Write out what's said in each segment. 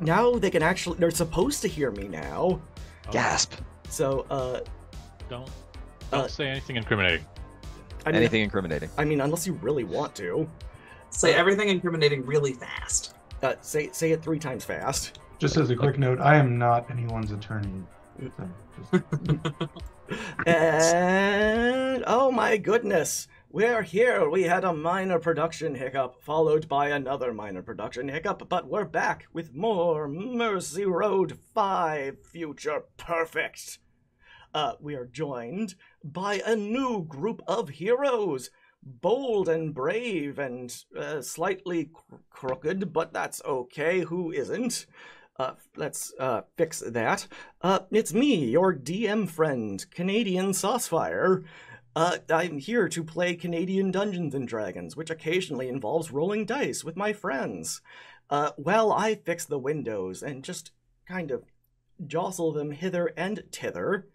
Now they can actually, they're supposed to hear me now. Gasp. So, Don't say anything incriminating. I mean, Anything incriminating. I mean, unless you really want to. Say everything incriminating really fast. Say it 3 times fast. Just as a quick note, I am not anyone's attorney. So And oh my goodness, we're here. We had a minor production hiccup, followed by another minor production hiccup, but we're back with more Mercy Road 5 Future Perfect. We are joined by a new group of heroes, bold and brave and slightly crooked, but that's okay. Who isn't? Let's fix that. It's me, your DM friend, Canadian Saucefire. I'm here to play Canadian Dungeons & Dragons, which occasionally involves rolling dice with my friends. Well, I fix the windows and just kind of jostle them hither and thither.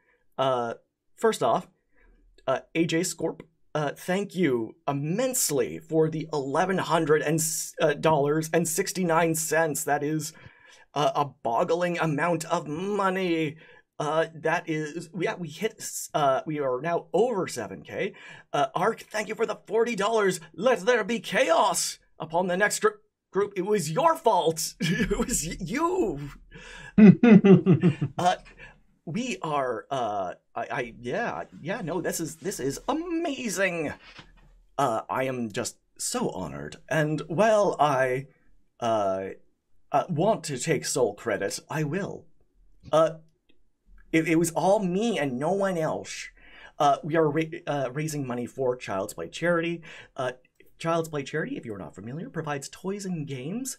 First off, AJ Scorp, thank you immensely for the $1,100.69. That is a boggling amount of money. That is, we hit, we are now over 7K. Ark, thank you for the $40. Let there be chaos upon the next group. It was your fault. It was you. We are, no, this is amazing. I am just so honored. And while I, want to take sole credit, I will. It was all me and no one else. We are raising money for Child's Play Charity. Child's Play Charity, if you're not familiar, provides toys and games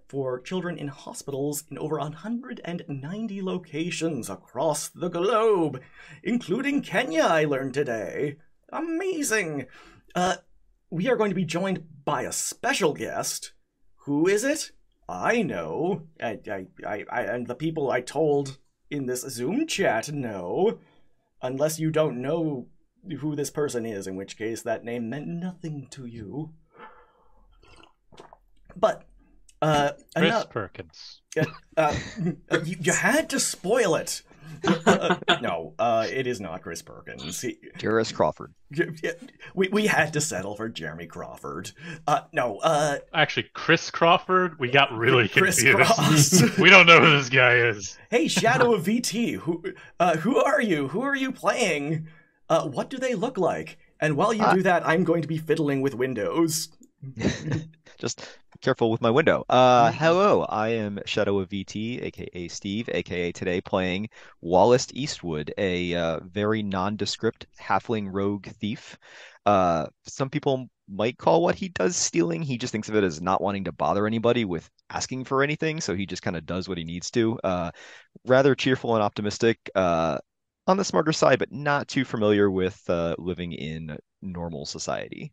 for children in hospitals in over 190 locations across the globe, including Kenya, I learned today. Amazing! We are going to be joined by a special guest. Who is it? I know. And the people I told in this Zoom chat know. Unless you don't know who this person is, in which case that name meant nothing to you. But, Chris Perkins. You had to spoil it. No, it is not Chris Perkins. Jarvis Crawford. We had to settle for Jeremy Crawford. No, Actually, Chris Crawford, we got really Chris confused. Cross. We don't know who this guy is. Hey, ShadowOfVT, who are you? Who are you playing? What do they look like? And while you do that, I'm going to be fiddling with windows. Just careful with my window. Hello, I am ShadowOfVT, aka Steve, aka today playing Wallace Eastwood, a very nondescript halfling rogue thief. Some people might call what he does stealing. He just thinks of it as not wanting to bother anybody with asking for anything, so he just kind of does what he needs to. Rather cheerful and optimistic, on the smarter side, but not too familiar with living in normal society.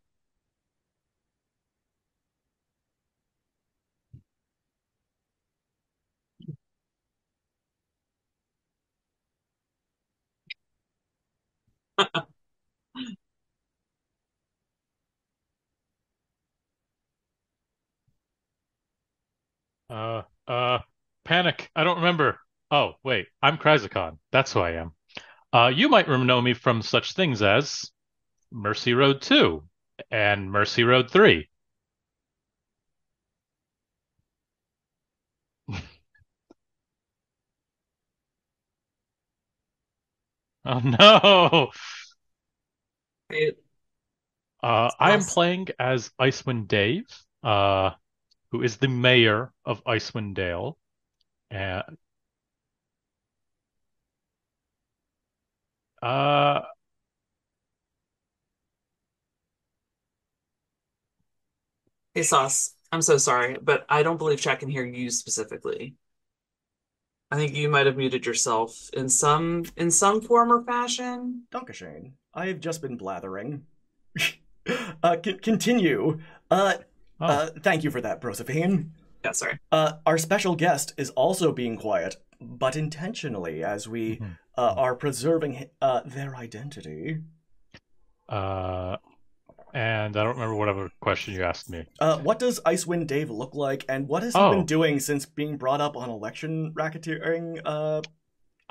Panic. I don't remember. Oh, wait. I'm Chrysicon. That's who I am. You might know me from such things as Mercy Road 2 and Mercy Road 3. Oh, no. I am playing as Icewind Dave, who is the mayor of Icewind Dale. Hey, Sauce, I'm so sorry, but I don't believe chat can hear you specifically. I think you might have muted yourself in some form or fashion. Donkashane, I've just been blathering. Continue. Thank you for that, Proserpine. Yeah, sorry. Our special guest is also being quiet, but intentionally, as we are preserving their identity. And I don't remember what other question you asked me. What does Icewind Dave look like, and what has he been doing since being brought up on election racketeering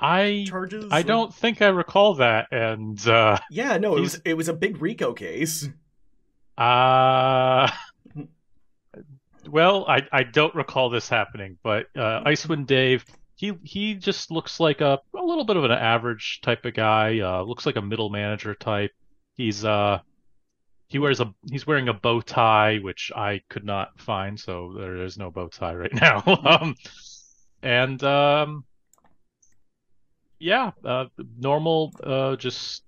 charges? I don't think I recall that, and yeah, no, it was a big RICO case. Well, I don't recall this happening, but Icewind Dave, he just looks like a little bit of an average type of guy. Looks like a middle manager type. He's wearing a bow tie, which I could not find, so there is no bow tie right now. Yeah, normal, just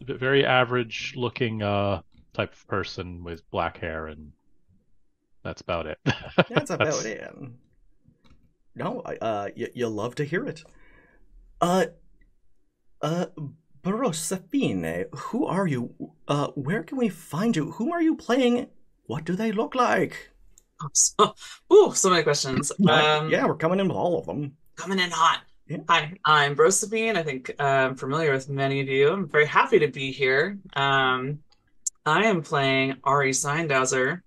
very average looking type of person with black hair, and that's about it. That's about it. No, you love to hear it. Brosefine, who are you? Where can we find you? Whom are you playing? What do they look like? So many questions. Yeah, we're coming in with all of them. Coming in hot. Yeah. Hi, I'm Brosefine. I think I'm familiar with many of you. I'm very happy to be here. I am playing Ari Seindauser.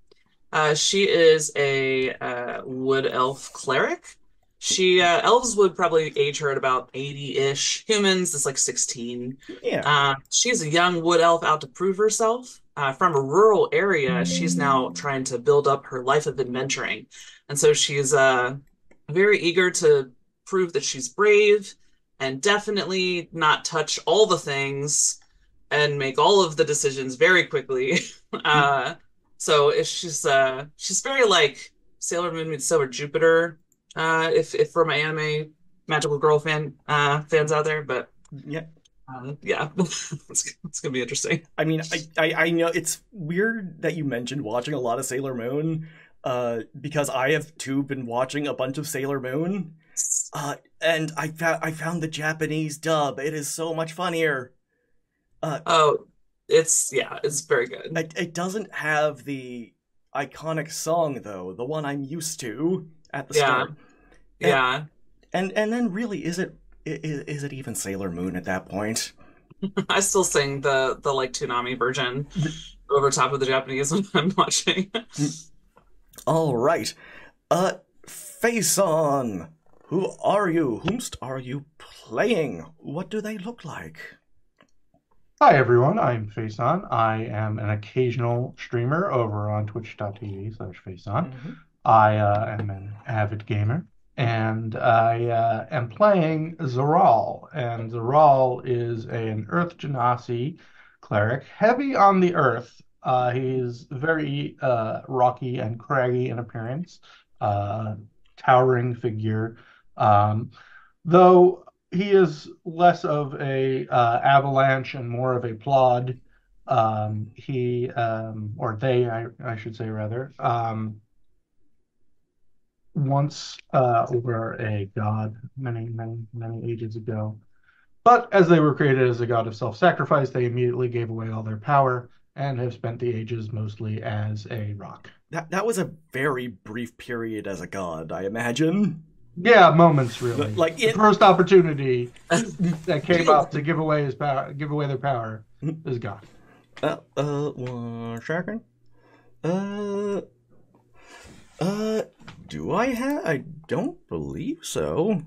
She is a wood elf cleric. Elves would probably age her at about 80-ish. Humans, it's like 16. Yeah. She's a young wood elf out to prove herself. From a rural area, she's now trying to build up her life of adventuring. And so she's very eager to prove that she's brave and definitely not touch all the things and make all of the decisions very quickly. So if she's very like Sailor Moon meets Sailor Jupiter. If for my anime magical girl fans out there, but yeah, it's gonna be interesting. I mean, I know it's weird that you mentioned watching a lot of Sailor Moon, because I have too been watching a bunch of Sailor Moon, and I found the Japanese dub. It is so much funnier. It's very good. It doesn't have the iconic song though, the one I'm used to at the start. Yeah. And then really, is it even Sailor Moon at that point? I still sing the like Toonami version over top of the Japanese when I'm watching. All right. Face on. Who are you? Whomst are you playing? What do they look like? Hi everyone, I'm Faison. I am an occasional streamer over on twitch.tv/Faison. I am an avid gamer, and I am playing Zeral. And Zeral is an Earth Genasi cleric, heavy on the earth. He's very rocky and craggy in appearance, towering figure. Though he is less of a avalanche and more of a plod. He or they, I should say rather, once were a god many ages ago. But as they were created as a god of self-sacrifice, they immediately gave away all their power and have spent the ages mostly as a rock. That was a very brief period as a god, I imagine. Yeah, moments really. Like the first opportunity that came up to give away their power is gone. 1 second. Do I have? I don't believe so.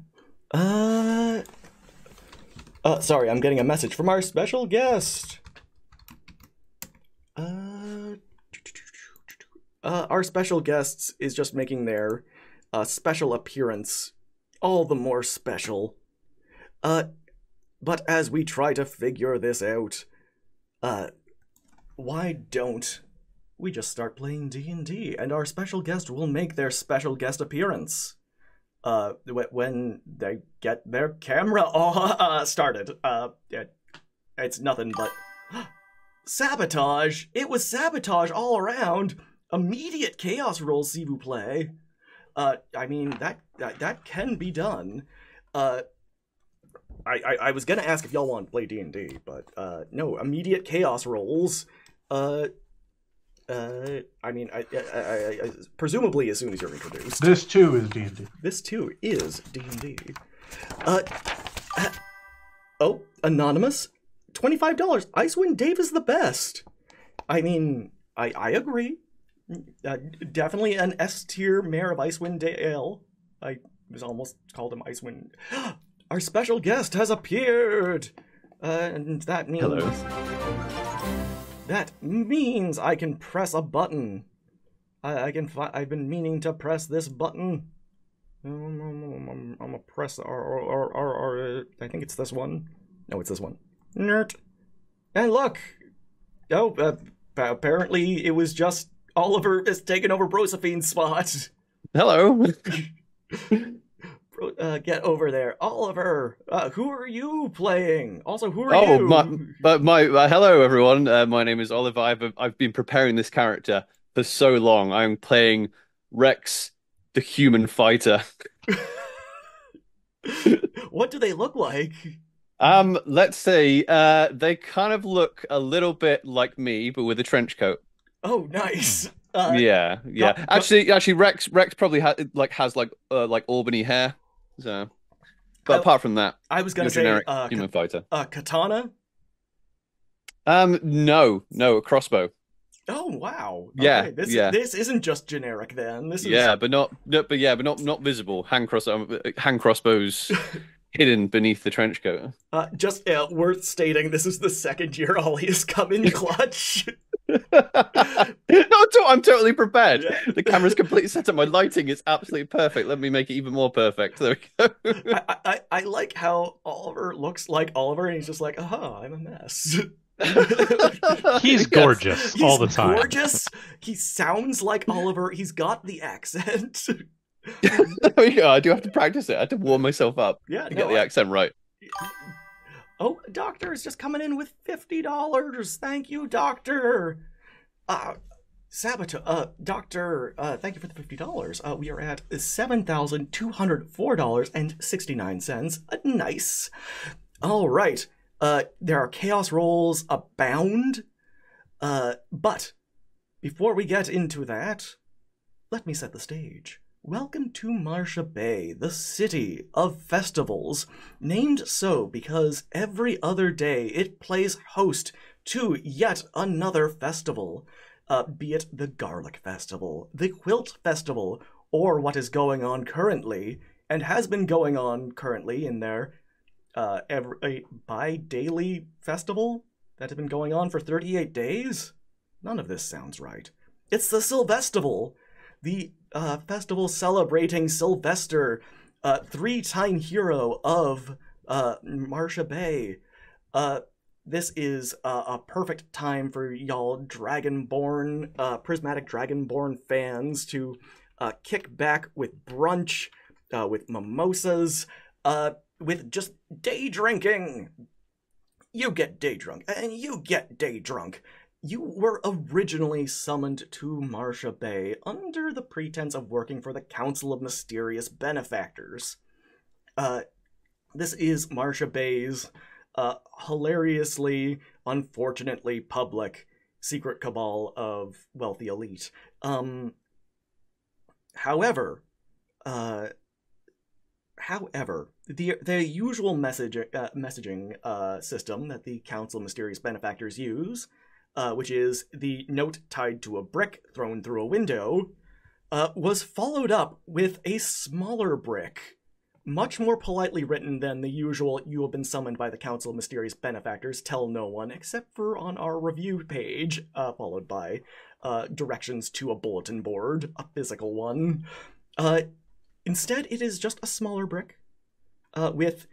Sorry, I'm getting a message from our special guest. Our special guest is just making their special appearance all the more special. But as we try to figure this out, why don't we just start playing D&D, and our special guest will make their special guest appearance when they get their camera started. It's nothing but sabotage. It was sabotage all around. Immediate chaos roll, s'il vous plaît. I mean, that can be done. I was gonna ask if y'all want to play D&D, but no, immediate chaos rolls. I mean, I presumably as soon as you're introduced. This too is D&D. This too is D&D. Oh, anonymous, $25. Icewind Dave is the best. I mean, I agree. Definitely an S tier Mayor of Icewind Dale. I was almost called him Icewind. Our special guest has appeared, and that means I can press a button. I've been meaning to press this button. I'm gonna press I think it's this one. No, it's this one. Nerd. And look. Oh, apparently it was just Oliver has taken over Brosephine's spot. Hello. Get over there, Oliver. Who are you playing? Also, who are you? Hello everyone. My name is Oliver. I've been preparing this character for so long. I'm playing Rex, the human fighter. What do they look like? Let's say they kind of look a little bit like me, but with a trench coat. Oh, nice. Yeah. Actually, Rex probably has Albany hair. So, but apart from that, I was gonna say generic human fighter. Katana. No, a crossbow. Oh wow. Yeah, okay. This isn't just generic then. This is but not visible. Hand crossbows hidden beneath the trench coat. Just worth stating, this is the second year Ollie has come in clutch. I'm totally prepared. Yeah. The camera's completely set up. My lighting is absolutely perfect. Let me make it even more perfect. There we go. I like how Oliver looks like Oliver, and he's just like, I'm a mess. He's gorgeous all the time. Gorgeous. He sounds like Oliver. He's got the accent. There we go. I do have to practice it. I have to warm myself up to get the accent right. Oh, Doctor is just coming in with $50. Thank you, Doctor. Doctor, thank you for the $50. We are at $7,204.69. Nice. All right. There are chaos rolls abound. But before we get into that, let me set the stage. Welcome to Marcia Bay, the city of festivals, named so because every other day it plays host to yet another festival, be it the Garlic Festival, the Quilt Festival, or what is going on currently, and has been going on currently in their bi-daily festival that has been going on for 38 days? None of this sounds right. It's the Sylvestival, the festival celebrating Sylvester, three-time hero of Marcia Bay. This is a perfect time for y'all Prismatic Dragonborn fans to kick back with brunch, with mimosas, with just day drinking. You get day drunk, and you get day drunk. You were originally summoned to Marcia Bay under the pretense of working for the Council of Mysterious Benefactors. This is Marcia Bay's hilariously, unfortunately public secret cabal of wealthy elite. However, the usual messaging system that the Council of Mysterious Benefactors use, which is the note tied to a brick thrown through a window, was followed up with a smaller brick, much more politely written than the usual "you have been summoned by the Council of Mysterious Benefactors, tell no one," except for on our review page, followed by directions to a bulletin board, a physical one. Instead, it is just a smaller brick with,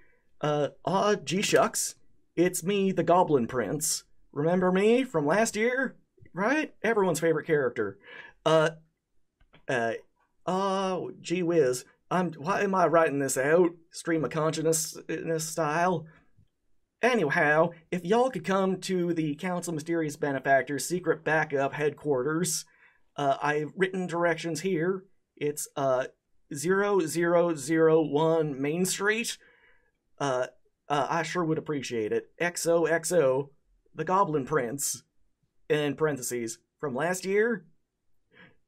gee shucks, it's me, the Goblin Prince. Remember me from last year? Right? Everyone's favorite character. Gee whiz. Why am I writing this out? Stream of consciousness style? Anyhow, if y'all could come to the Council of Mysterious Benefactors secret backup headquarters, I've written directions here. It's, 0001 Main Street. I sure would appreciate it. XOXO, the Goblin Prince, in parentheses, from last year.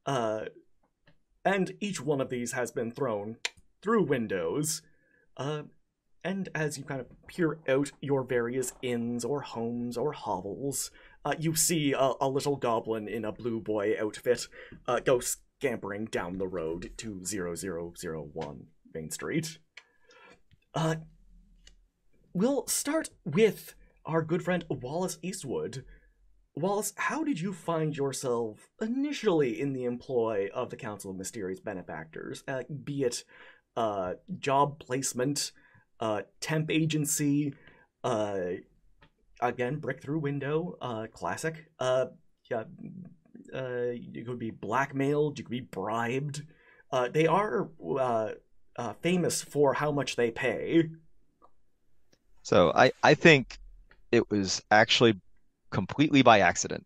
And each one of these has been thrown through windows. And as you kind of peer out your various inns or homes or hovels, you see a little goblin in a blue boy outfit go scampering down the road to 0001 Main Street. We'll start with our good friend Wallace Eastwood. Wallace, how did you find yourself initially in the employ of the Council of Mysterious Benefactors? Be it job placement, temp agency, again, brick through window, classic. Yeah, you could be blackmailed, you could be bribed. They are famous for how much they pay. So I think it was actually completely by accident.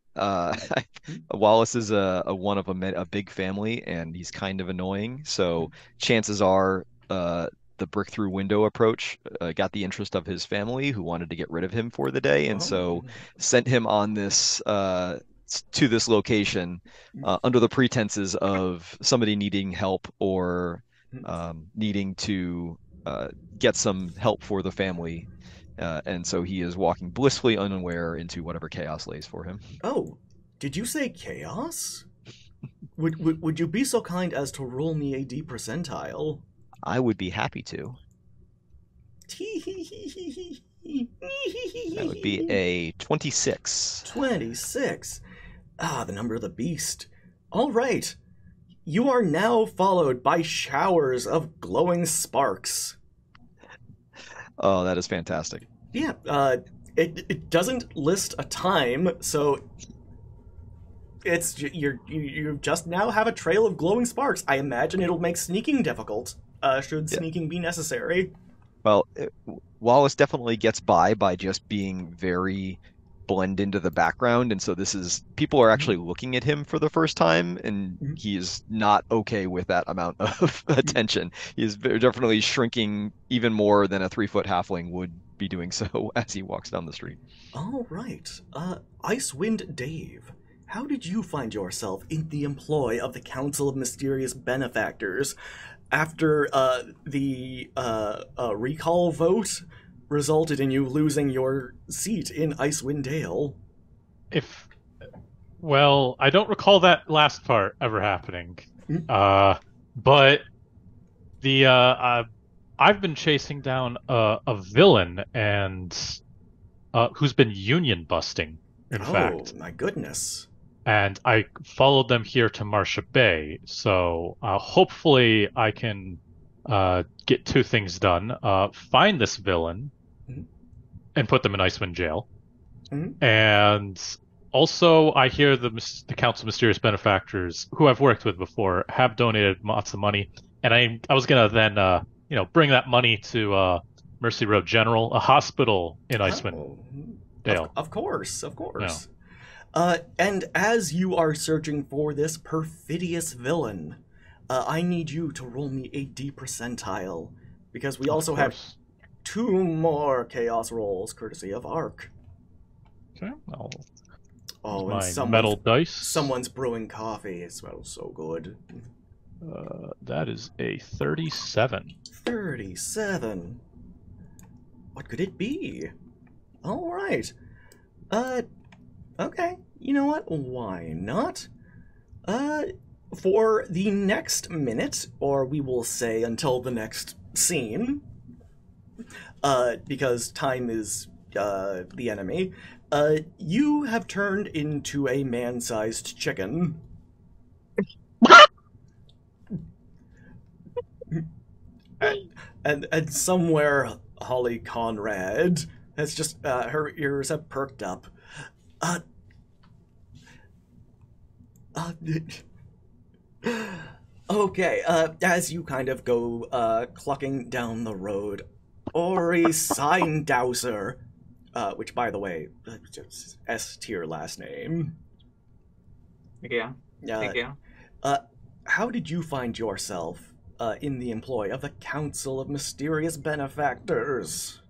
Wallace is a one of a big family, and he's kind of annoying. So chances are, the brick through window approach got the interest of his family, who wanted to get rid of him for the day, and so sent him on this to this location under the pretenses of somebody needing help or needing to get some help for the family. And so he is walking blissfully unaware into whatever chaos lays for him. Oh, did you say chaos? Would you be so kind as to roll me a D percentile? I would be happy to. That would be a 26. 26. Ah, the number of the beast. All right. You are now followed by showers of glowing sparks. Oh, that is fantastic. Yeah, it doesn't list a time, so it's you just now have a trail of glowing sparks. I imagine it'll make sneaking difficult, should sneaking be necessary. Well, Wallace definitely gets by just being very blend into the background, and so people are actually looking at him for the first time, and he is not okay with that amount of attention. He is definitely shrinking even more than a 3-foot halfling would be doing so as he walks down the street. All right. Icewind Dave, how did you find yourself in the employ of the Council of Mysterious Benefactors after the recall vote resulted in you losing your seat in Icewind Dale? Well, I don't recall that last part ever happening. But I've been chasing down a villain and who's been union busting, in fact. Oh, my goodness. And I followed them here to Marcia Bay, so hopefully I can get two things done. Find this villain and put them in Icewind Jail. And also, I hear the Council of Mysterious Benefactors, who I've worked with before, have donated lots of money. And I was going to then, bring that money to Mercy Road General, a hospital in Icewind Dale. Of course. Yeah. And as you are searching for this perfidious villain, I need you to roll me a D percentile, because we also have 2 more chaos rolls, courtesy of Ark. Okay, and metal dice. Someone's brewing coffee. It smells so good. That is a 37. 37. What could it be? All right. Okay. You know what? Why not? For the next minute, or we will say until the next scene, because time is the enemy, you have turned into a man-sized chicken. and somewhere Holly Conrad has just her ears have perked up. Okay, as you kind of go clucking down the road, Ori Seindauser, which, by the way, S-tier last name. Thank you. How did you find yourself in the employ of the Council of Mysterious Benefactors?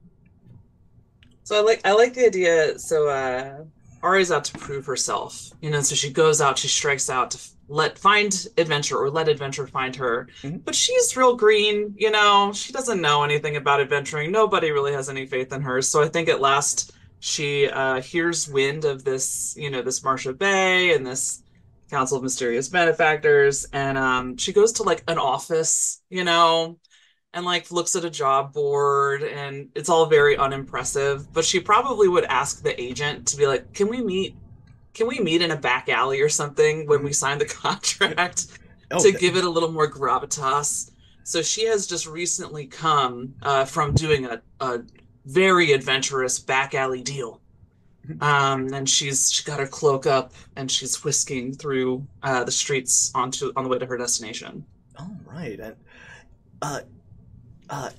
So I like the idea. So Ari's out to prove herself, so she goes out, she strikes out to find adventure or let adventure find her. But she's real green, she doesn't know anything about adventuring. Nobody really has any faith in her. So I think at last she hears wind of this, this Marcia Bay and this Council of Mysterious Benefactors, and she goes to like an office, and like looks at a job board, and it's all very unimpressive. But she probably would ask the agent to be like, can we meet in a back alley or something when we sign the contract to give it a little more gravitas. So she has just recently come from doing a very adventurous back alley deal. And she's got her cloak up and she's whisking through the streets on the way to her destination. All right. And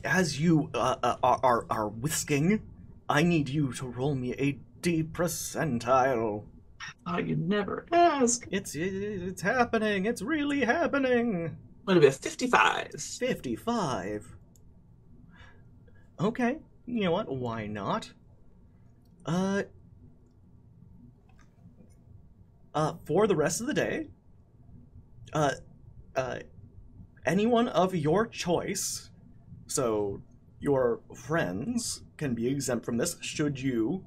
as you are whisking, I need you to roll me a deep percentile. Oh, you never ask. It's happening. It's really happening. I'm gonna be a 55. 55. Okay. You know what? Why not? For the rest of the day, anyone of your choice, so your friends can be exempt from this should you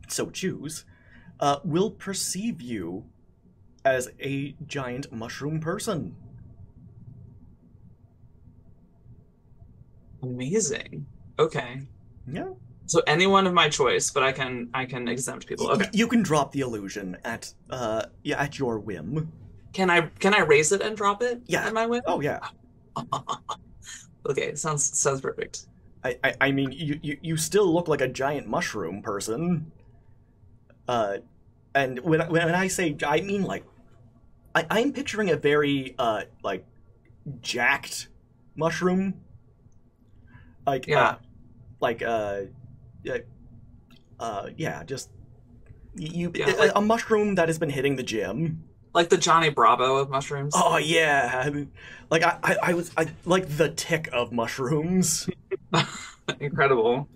so choose, will perceive you as a giant mushroom person. Amazing. Okay. Yeah. So anyone of my choice, but I can exempt people. Okay. You can drop the illusion at your whim. Can I raise it and drop it? Yeah. At my whim? Oh yeah. Okay, sounds perfect. I mean, you still look like a giant mushroom person. And when I say, I mean like, I'm picturing a very like jacked mushroom. Like yeah. Just a mushroom that has been hitting the gym. Like the Johnny Bravo of mushrooms. Oh yeah, like I was like the tick of mushrooms. Incredible.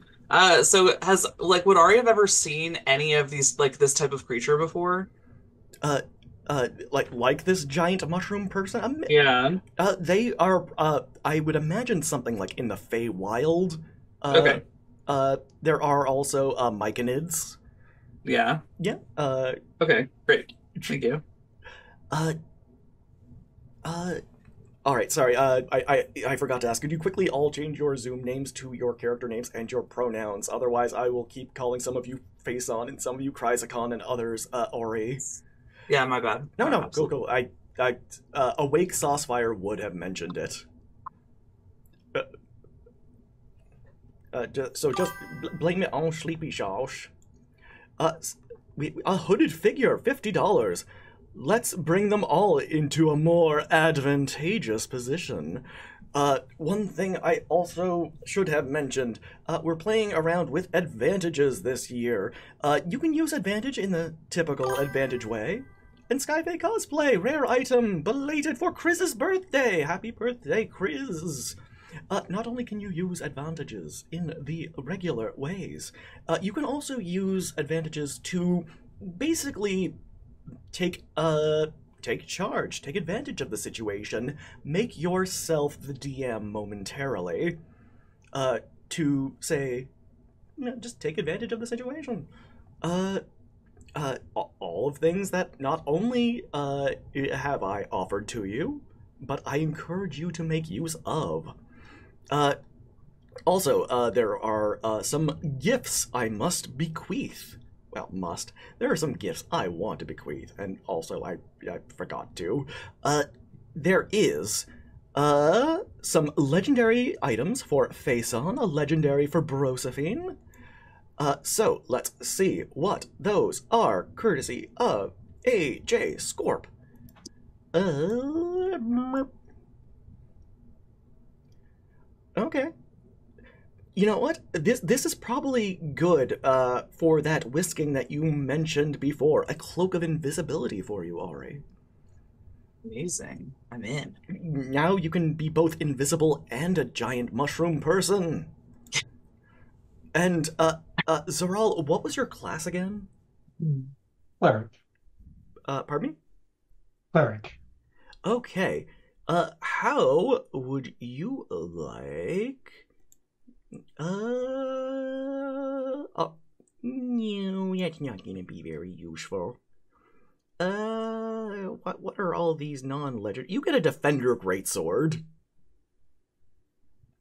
So would Ari have ever seen any of these, like this type of creature before? Like this giant mushroom person? Yeah. They are, I would imagine something like in the Feywild. Okay. There are also myconids. Yeah. Yeah. Okay, great. Thank you. All right, sorry, I forgot to ask. Could you quickly all change your Zoom names to your character names and your pronouns? Otherwise, I will keep calling some of you Faison and some of you Chrysicon and others Ori. Yeah, my bad. No, cool. I Awake Saucefire would have mentioned it. So just blame it on Sleepy Shosh. A hooded figure, $50. Let's bring them all into a more advantageous position. One thing I also should have mentioned, we're playing around with advantages this year. You can use advantage in the typical advantage way. In Skyfae cosplay, rare item, belated for Chris's birthday. Happy birthday, Chris. Not only can you use advantages in the regular ways, you can also use advantages to basically take charge, take advantage of the situation, make yourself the DM momentarily, to say, just take advantage of the situation. All of things that not only have I offered to you, but I encourage you to make use of. Also, there are some gifts I must bequeath. Well, must. There are some gifts I want to bequeath, and also I forgot to. There is some legendary items for Faison, a legendary for Brosephine. So let's see what those are, courtesy of AJ Scorp. Okay. You know what? This is probably good for that whisking that you mentioned before. A cloak of invisibility for you, Ari. Amazing. I'm in. Now you can be both invisible and a giant mushroom person. And Zaral, what was your class again? Cleric. Pardon me? Cleric. Okay. How would you like... Oh, no, that's not gonna be very useful. What are all these non-legend? You get a Defender Greatsword.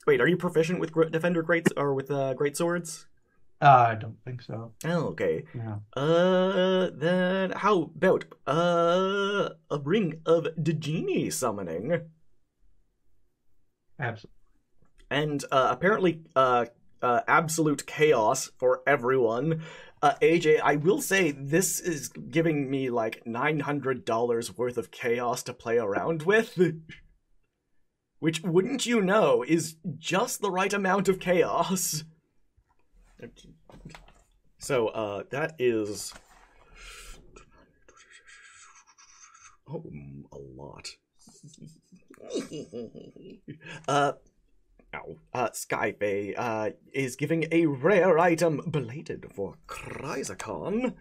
Wait, are you proficient with Defender Greats or with Greatswords? I don't think so. Oh, okay. Yeah. Then how about a Ring of Djinni summoning? Absolutely. And apparently absolute chaos for everyone. AJ, I will say this is giving me like $900 worth of chaos to play around with. Which, wouldn't you know, is just the right amount of chaos. So, that is... Oh, a lot. Skyfae is giving a rare item belated for Chrysacon.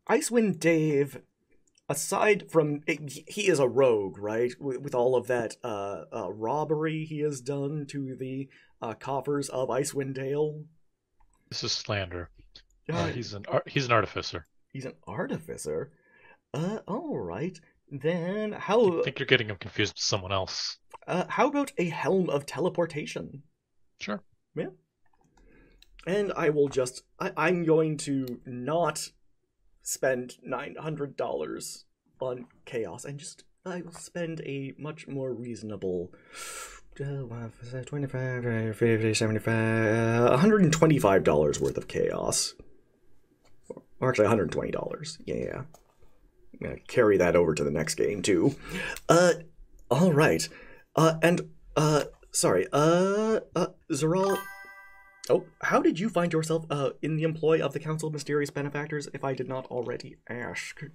Icewind Dave, aside from... He is a rogue, right? With all of that robbery he has done to the coffers of Icewind Dale. This is slander. He's an artificer. He's an artificer? All right. Then how... I think you're getting him confused with someone else. How about a Helm of Teleportation? Sure. Yeah. And I will just... I'm going to not spend $900 on chaos and just... I will spend a much more reasonable... 25, 50, 75... $125 worth of chaos. Or actually, $120. Yeah. I'm gonna carry that over to the next game, too. All right. Sorry, Zeral... Oh, how did you find yourself, in the employ of the Council of Mysterious Benefactors, if I did not already ask? I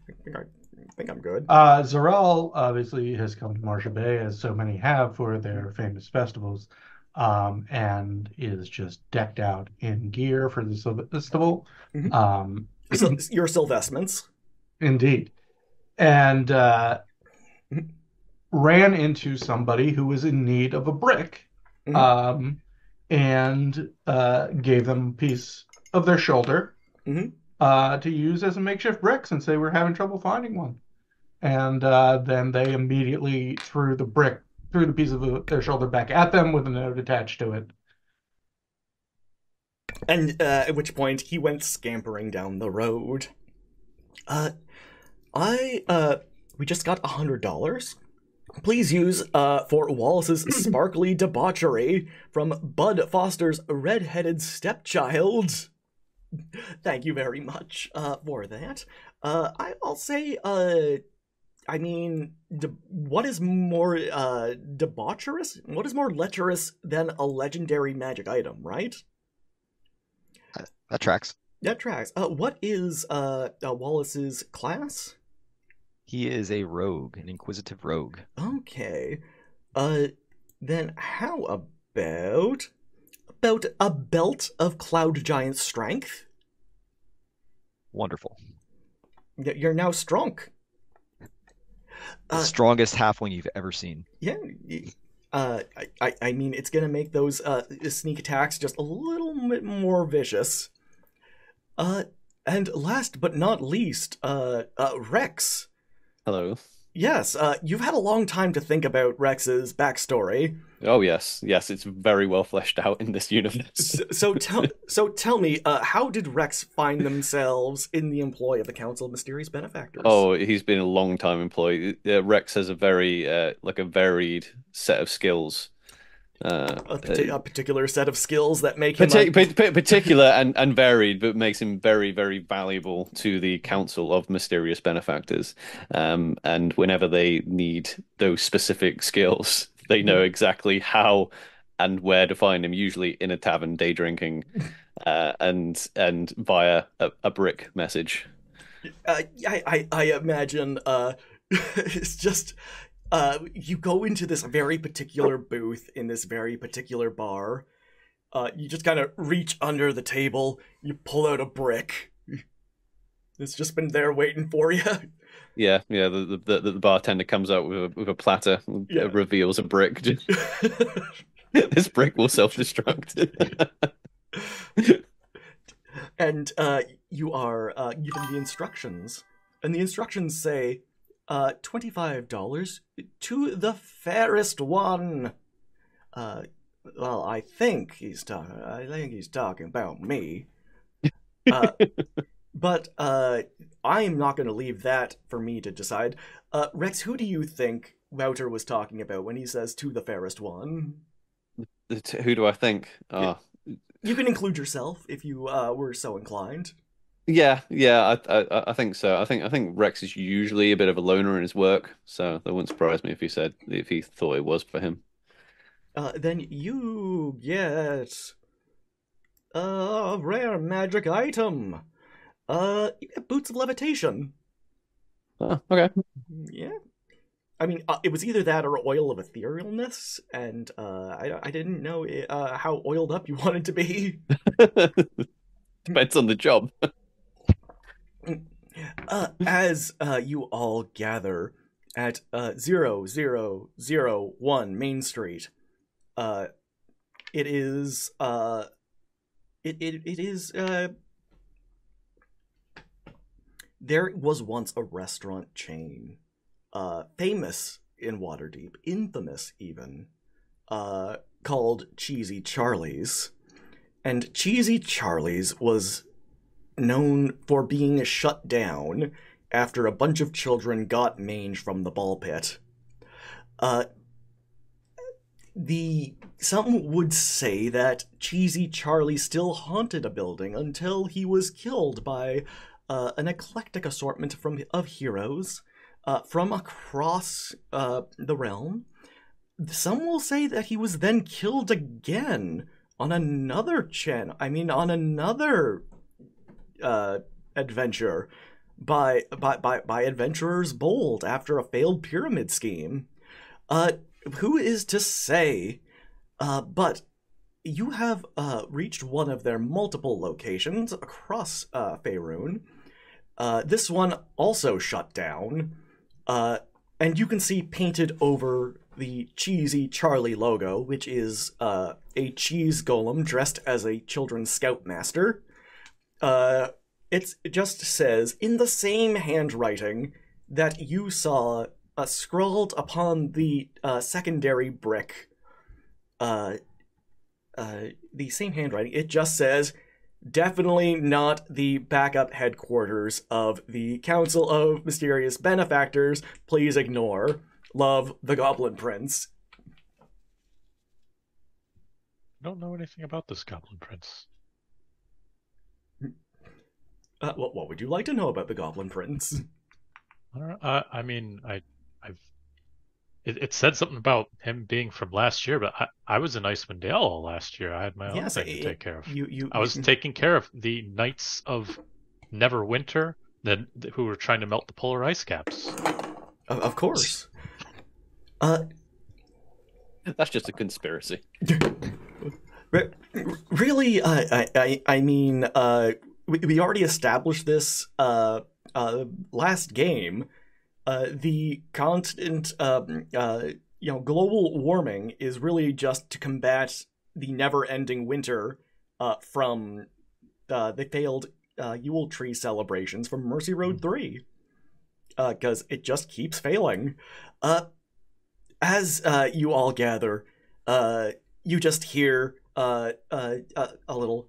think I'm good. Zeral obviously has come to Marcia Bay, as so many have, for their famous festivals, and is just decked out in gear for the festival. Mm-hmm. So, your Sylvestments. Indeed. And ran into somebody who was in need of a brick, and gave them a piece of their shoulder to use as a makeshift brick, since they were having trouble finding one. And then they immediately threw the piece of their shoulder back at them with a note attached to it. And at which point he went scampering down the road. We just got $100. Please use for Wallace's sparkly debauchery from Bud Foster's redheaded stepchild. Thank you very much for that. I'll say, I mean, what is more debaucherous? What is more lecherous than a legendary magic item, right? That tracks. That tracks. What is Wallace's class? He is a rogue, an inquisitive rogue. Okay. Then how about a belt of cloud giant strength? Wonderful. You're now strong. The strongest halfling you've ever seen. Yeah. I mean, it's gonna make those sneak attacks just a little bit more vicious. And last but not least, Rex. Hello. Yes, you've had a long time to think about Rex's backstory. Oh yes, it's very well fleshed out in this universe. So tell me, how did Rex find themselves in the employ of the Council of Mysterious Benefactors? Oh, he's been a long time employee. Rex has a very like a varied set of skills. A particular set of skills that make him particular and varied, but makes him very, very valuable to the Council of Mysterious Benefactors. And whenever they need those specific skills, they know exactly how and where to find him. Usually in a tavern, day drinking, and via a brick message. I imagine it's just. You go into this very particular booth in this very particular bar. You just kind of reach under the table. You pull out a brick. It's just been there waiting for you. Yeah, yeah. The bartender comes out with a platter, reveals a brick. This brick will self-destruct. And you are given the instructions, and the instructions say, $25 to the fairest one. Well, I think he's talking about me. But I'm not going to leave that for me to decide. Rex, who do you think Wouter was talking about when he says "to the fairest one"? Who do I think? You can include yourself if you were so inclined. Yeah, I think so. I think Rex is usually a bit of a loner in his work, so that wouldn't surprise me if he thought it was for him. Then you get a rare magic item. Boots of levitation. Oh, okay. Yeah. I mean, it was either that or oil of etherealness, and I didn't know how oiled up you wanted to be. Depends on the job. As you all gather at 0001 Main Street, it is there was once a restaurant chain, famous in Waterdeep, infamous even, called Cheesy Charlie's. And Cheesy Charlie's was known for being shut down after a bunch of children got mange from the ball pit. Some would say that Cheesy Charlie still haunted a building until he was killed by an eclectic assortment of heroes from across the realm. Some will say that he was then killed again on another adventure by adventurers bold after a failed pyramid scheme. Who is to say? But you have reached one of their multiple locations across Faerun. This one also shut down, and you can see painted over the Cheesy Charlie logo, which is a cheese golem dressed as a children's scoutmaster. It just says, in the same handwriting that you saw scrawled upon the secondary brick, the same handwriting, it just says, definitely not the backup headquarters of the Council of Mysterious Benefactors. Please ignore. Love, the Goblin Prince. I don't know anything about this Goblin Prince. What would you like to know about the Goblin Prince? I mean, it said something about him being from last year, but I was in Icewind Dale all last year. I had my own thing to take care of. I was taking care of the Knights of Neverwinter who were trying to melt the polar ice caps. Of course. That's just a conspiracy. Really, I mean, we already established this last game. The constant, global warming is really just to combat the never-ending winter from the failed Yule Tree celebrations from Mercy Road 3. Because it just keeps failing. As you all gather, you just hear a little...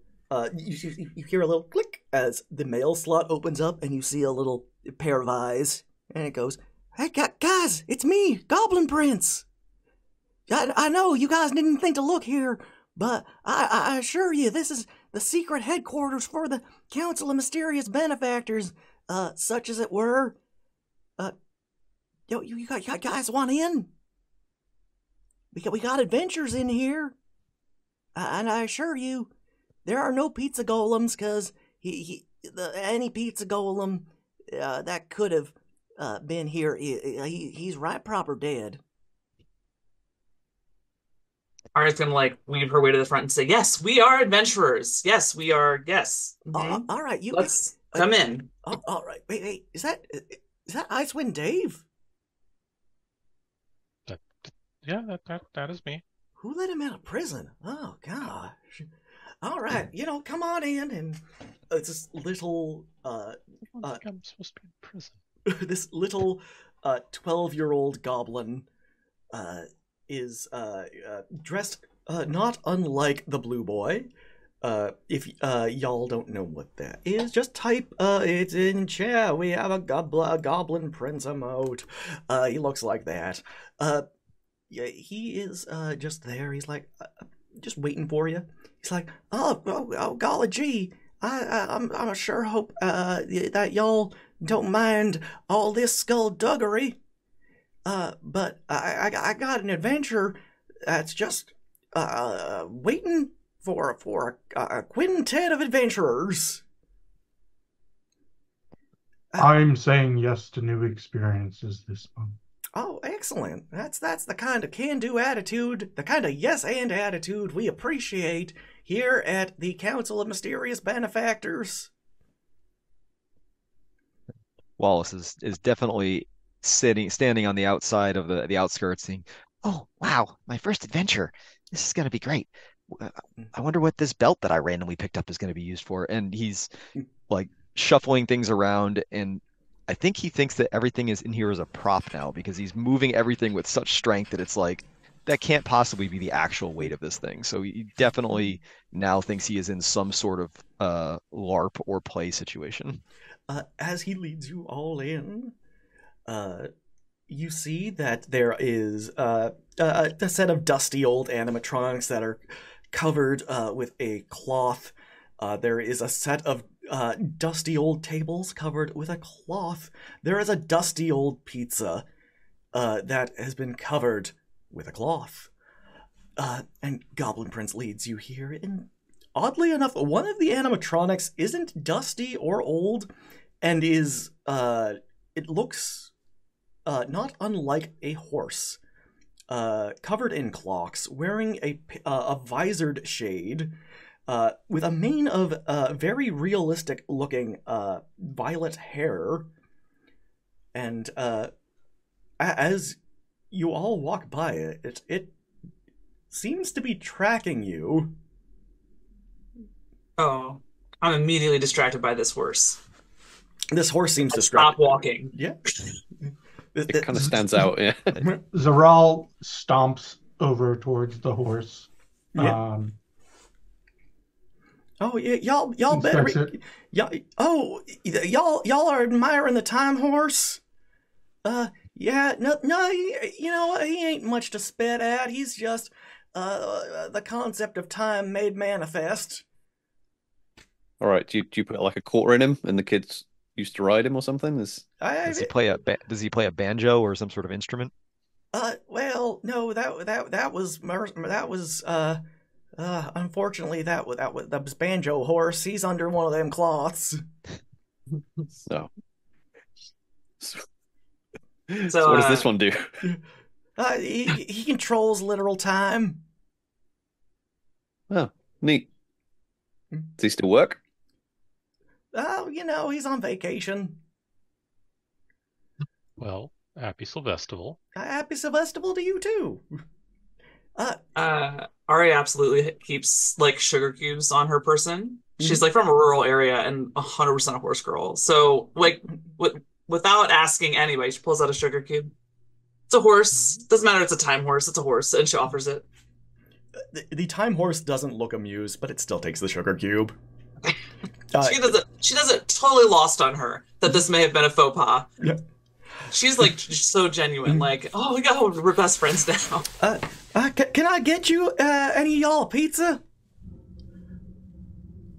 you hear a little click as the mail slot opens up and you see a little pair of eyes. And it goes, "Hey, guys, it's me, Goblin Prince. I know you guys didn't think to look here, but I assure you this is the secret headquarters for the Council of Mysterious Benefactors, such as it were. You guys want in? We got adventures in here. And I assure you, there are no pizza golems, because any pizza golem that could have been here, he's right proper dead." Aria's gonna weave her way to the front and say, "Yes, we are adventurers. Yes, we are. Yes." All right, Come in. Oh, all right. Wait. Is that Icewind Dave? Yeah, that is me. Who let him out of prison? Oh gosh. All right. Come on in, and it's this little I don't think I'm supposed to be in prison. this little 12-year-old goblin is dressed not unlike the Blue Boy. If y'all don't know what that is, just type it's in chat. We have a goblin prince emote. He looks like that. Yeah, he is just there. He's like just waiting for you. He's like, oh golly gee. I'm sure hope that y'all don't mind all this skullduggery. But I got an adventure that's just waiting for a quintet of adventurers. I'm saying yes to new experiences this month. Oh, excellent. That's the kind of can-do attitude, the kind of yes-and attitude we appreciate here at the Council of Mysterious Benefactors. Wallace is definitely standing on the outside of the outskirts, saying, "Oh, wow, my first adventure. This is going to be great. I wonder what this belt that I randomly picked up is going to be used for." And he's like shuffling things around, and I think he thinks that everything is in here as a prop now because he's moving everything with such strength that it's like that can't possibly be the actual weight of this thing. So he definitely now thinks he is in some sort of LARP or play situation. As he leads you all in, you see that there is a set of dusty old animatronics that are covered with a cloth. There is a set of dusty old tables covered with a cloth. There is a dusty old pizza that has been covered with a cloth. And Goblin Prince leads you here, and oddly enough, one of the animatronics isn't dusty or old, and is it looks not unlike a horse, covered in clocks, wearing a visored shade, with a mane of very realistic looking violet hair. And as you all walk by it seems to be tracking you. Oh, I'm immediately distracted by this horse. This horse seems I distracted. stop walking. Yeah. It kind of stands out, yeah. Zaral stomps over towards the horse. Yeah. Oh, yeah, y'all better. Y'all are admiring the time horse. Yeah, no, he ain't much to spit at. He's just the concept of time made manifest. All right, do you put like a quarter in him, and the kids used to ride him or something? Does he play a banjo or some sort of instrument? Well, no, that was unfortunately that was Banjo Horse. He's under one of them cloths. No. So what does this one do? He controls literal time. Oh, neat. Does he still work? Oh, he's on vacation. Well, happy Sylvestival. Happy Sylvestival to you too. Ari absolutely keeps like sugar cubes on her person. She's like from a rural area and 100% a horse girl. So like without asking anybody, she pulls out a sugar cube. It's a horse. Doesn't matter. It's a time horse. It's a horse, and she offers it. The time horse doesn't look amused, but it still takes the sugar cube. She doesn't totally lost on her that this may have been a faux pas. Yeah. She's like so genuine, like, oh, we're best friends now. Can I get you any of y'all a pizza?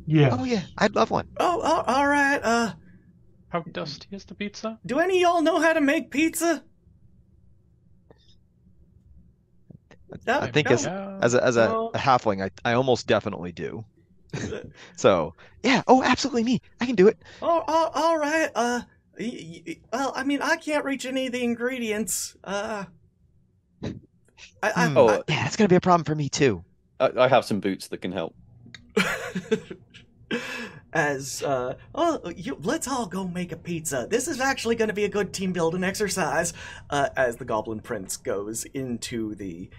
Yeah. Oh yeah, I'd love one. Oh, all right. How dusty is the pizza? Do any of y'all know how to make pizza? I think as a halfling, I almost definitely do. So yeah, absolutely me. I can do it. Oh, all right. Well, I mean, I can't reach any of the ingredients. Yeah, that's gonna be a problem for me too. I have some boots that can help. as let's all go make a pizza. This is actually going to be a good team building exercise. As the Goblin Prince goes into the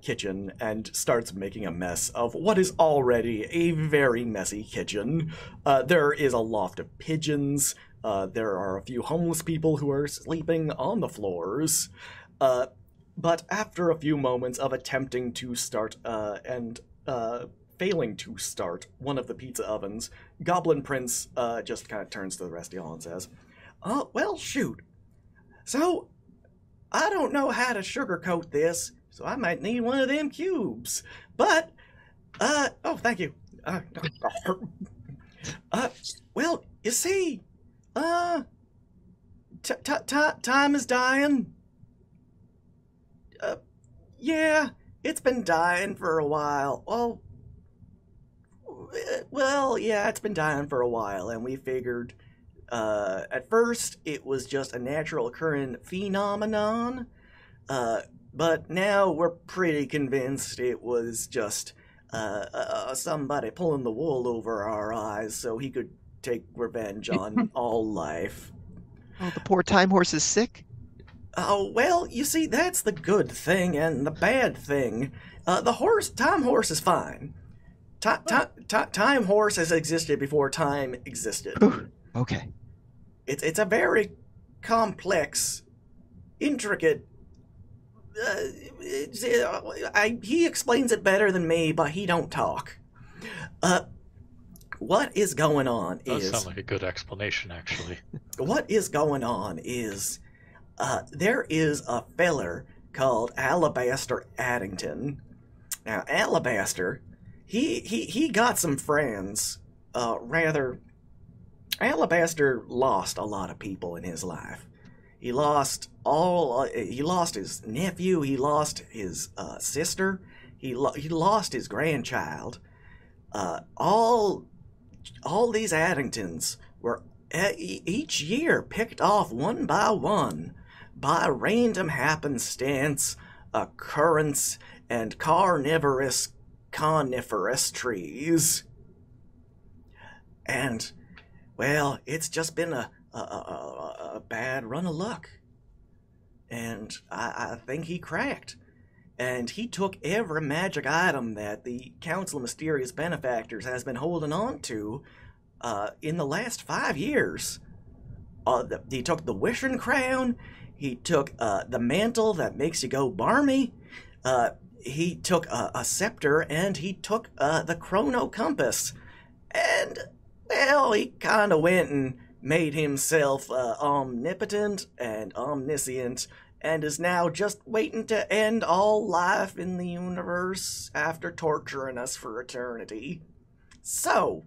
kitchen and starts making a mess of what is already a very messy kitchen. There is a loft of pigeons. There are a few homeless people who are sleeping on the floors. But after a few moments of attempting to start and failing to start one of the pizza ovens, Goblin Prince just kind of turns to the rest of y'all and says, "Oh, well, shoot. So, I don't know how to sugarcoat this, so I might need one of them cubes. But, oh, thank you. Well, you see, time is dying. Yeah, it's been dying for a while. Well, yeah, it's been dying for a while, and we figured, at first it was just a natural occurring phenomenon, but now we're pretty convinced it was just, somebody pulling the wool over our eyes so he could take revenge on all life." Oh, the poor time horse is sick? Oh, well, you see, that's the good thing and the bad thing. Time horse is fine. Time horse has existed before time existed. Okay. It's a very complex, intricate. He explains it better than me, but he don't talk. What is going on Does sound like a good explanation, actually. What is going on is, there is a feller called Alabaster Addington. Now, Alabaster, he got some friends. Alabaster lost a lot of people in his life. He lost his nephew. He lost his sister. He lost his grandchild. All these Addingtons were each year picked off one by one by random happenstance, occurrence, and coniferous trees. And, well, it's just been a bad run of luck. And I think he cracked. And he took every magic item that the Council of Mysterious Benefactors has been holding on to in the last 5 years. He took the Wishing Crown. He took the mantle that makes you go barmy. He took a scepter, and he took the chrono compass. And, well, he kind of went and made himself omnipotent and omniscient, and is now just waiting to end all life in the universe after torturing us for eternity. So,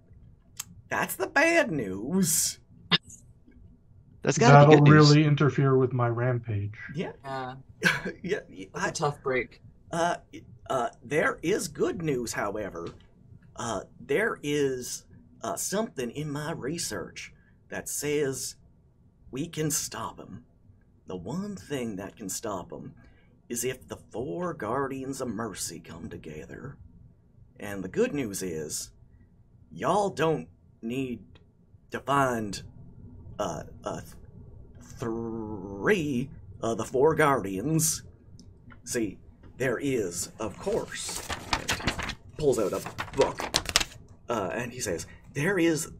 that's the bad news. That's gotta be That'll good news. really interfere with my rampage. Yeah. Yeah, that's a tough break. There is good news, however. There is something in my research that says we can stop him. The one thing that can stop him is if the 4 Guardians of Mercy come together. And the good news is, y'all don't need to find 3 of the 4 Guardians. See, there is, of course, and he pulls out a book, and he says, there is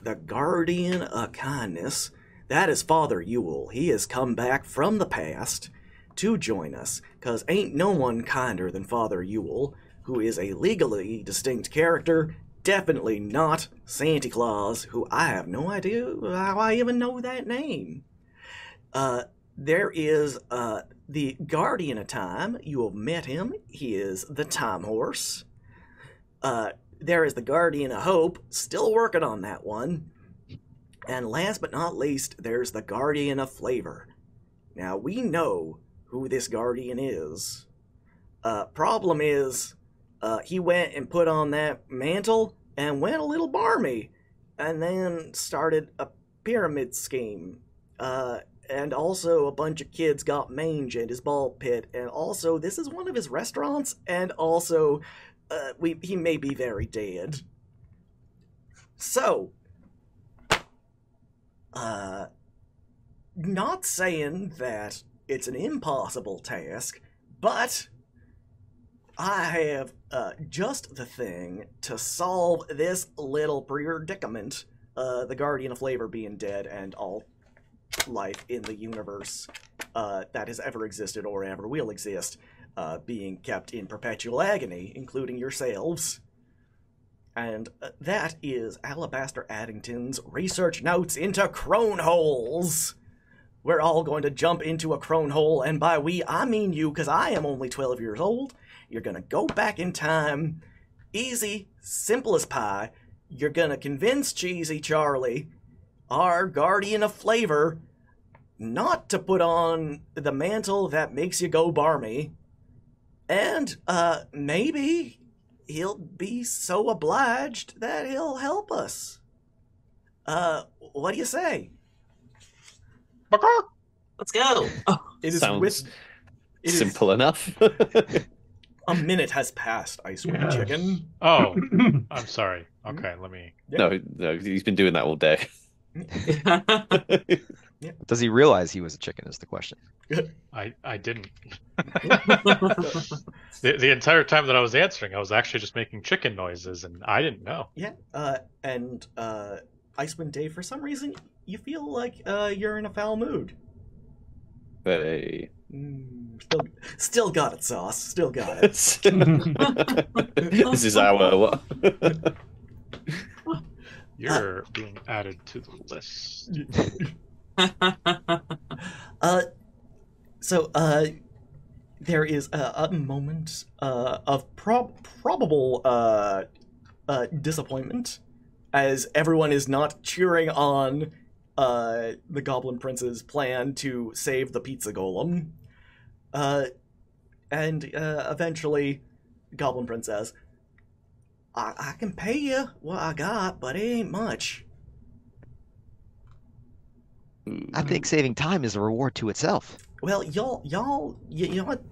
the Guardian of Kindness. That is Father Yule. He has come back from the past to join us, because ain't no one kinder than Father Yule, who is a legally distinct character, definitely not Santa Claus, who I have no idea how I even know that name. There is the Guardian of Time. You have met him. He is the Time Horse. There is the Guardian of Hope, still working on that one. And last but not least, there's the Guardian of Flavor. Now, we know who this Guardian is. Problem is, he went and put on that mantle and went a little barmy, and then started a pyramid scheme. And also a bunch of kids got mange at his ball pit, and also this is one of his restaurants, and also he may be very dead. So, Not saying that it's an impossible task, but I have just the thing to solve this little predicament. The Guardian of Flavor being dead and all life in the universe that has ever existed or ever will exist being kept in perpetual agony, including yourselves. And that is Alabaster Addington's research notes into crone holes. We're all going to jump into a crone hole, and by we, I mean you, because I am only 12 years old. You're going to go back in time. Easy, simple as pie. You're going to convince Cheesy Charlie, our Guardian of Flavor, not to put on the mantle that makes you go barmy. And, maybe he'll be so obliged that he'll help us. What do you say? Let's go. Oh, It is Sounds simple enough. A minute has passed, Ice Cream Yes. Chicken. Oh, I'm sorry. Okay, let me. No, he's been doing that all day. Does he realize he was a chicken is the question. I didn't. The entire time that I was answering, I was actually just making chicken noises, and I didn't know. Yeah, and Icewind Dave, for some reason, you feel like you're in a foul mood. Hey. Still got it, Sauce. Still got it. This is our... You're being added to the list. So, there is a moment of probable disappointment as everyone is not cheering on the Goblin Prince's plan to save the pizza golem. And eventually, Goblin Prince says, I can pay you what I got, but it ain't much. I think saving time is a reward to itself. Well, y'all,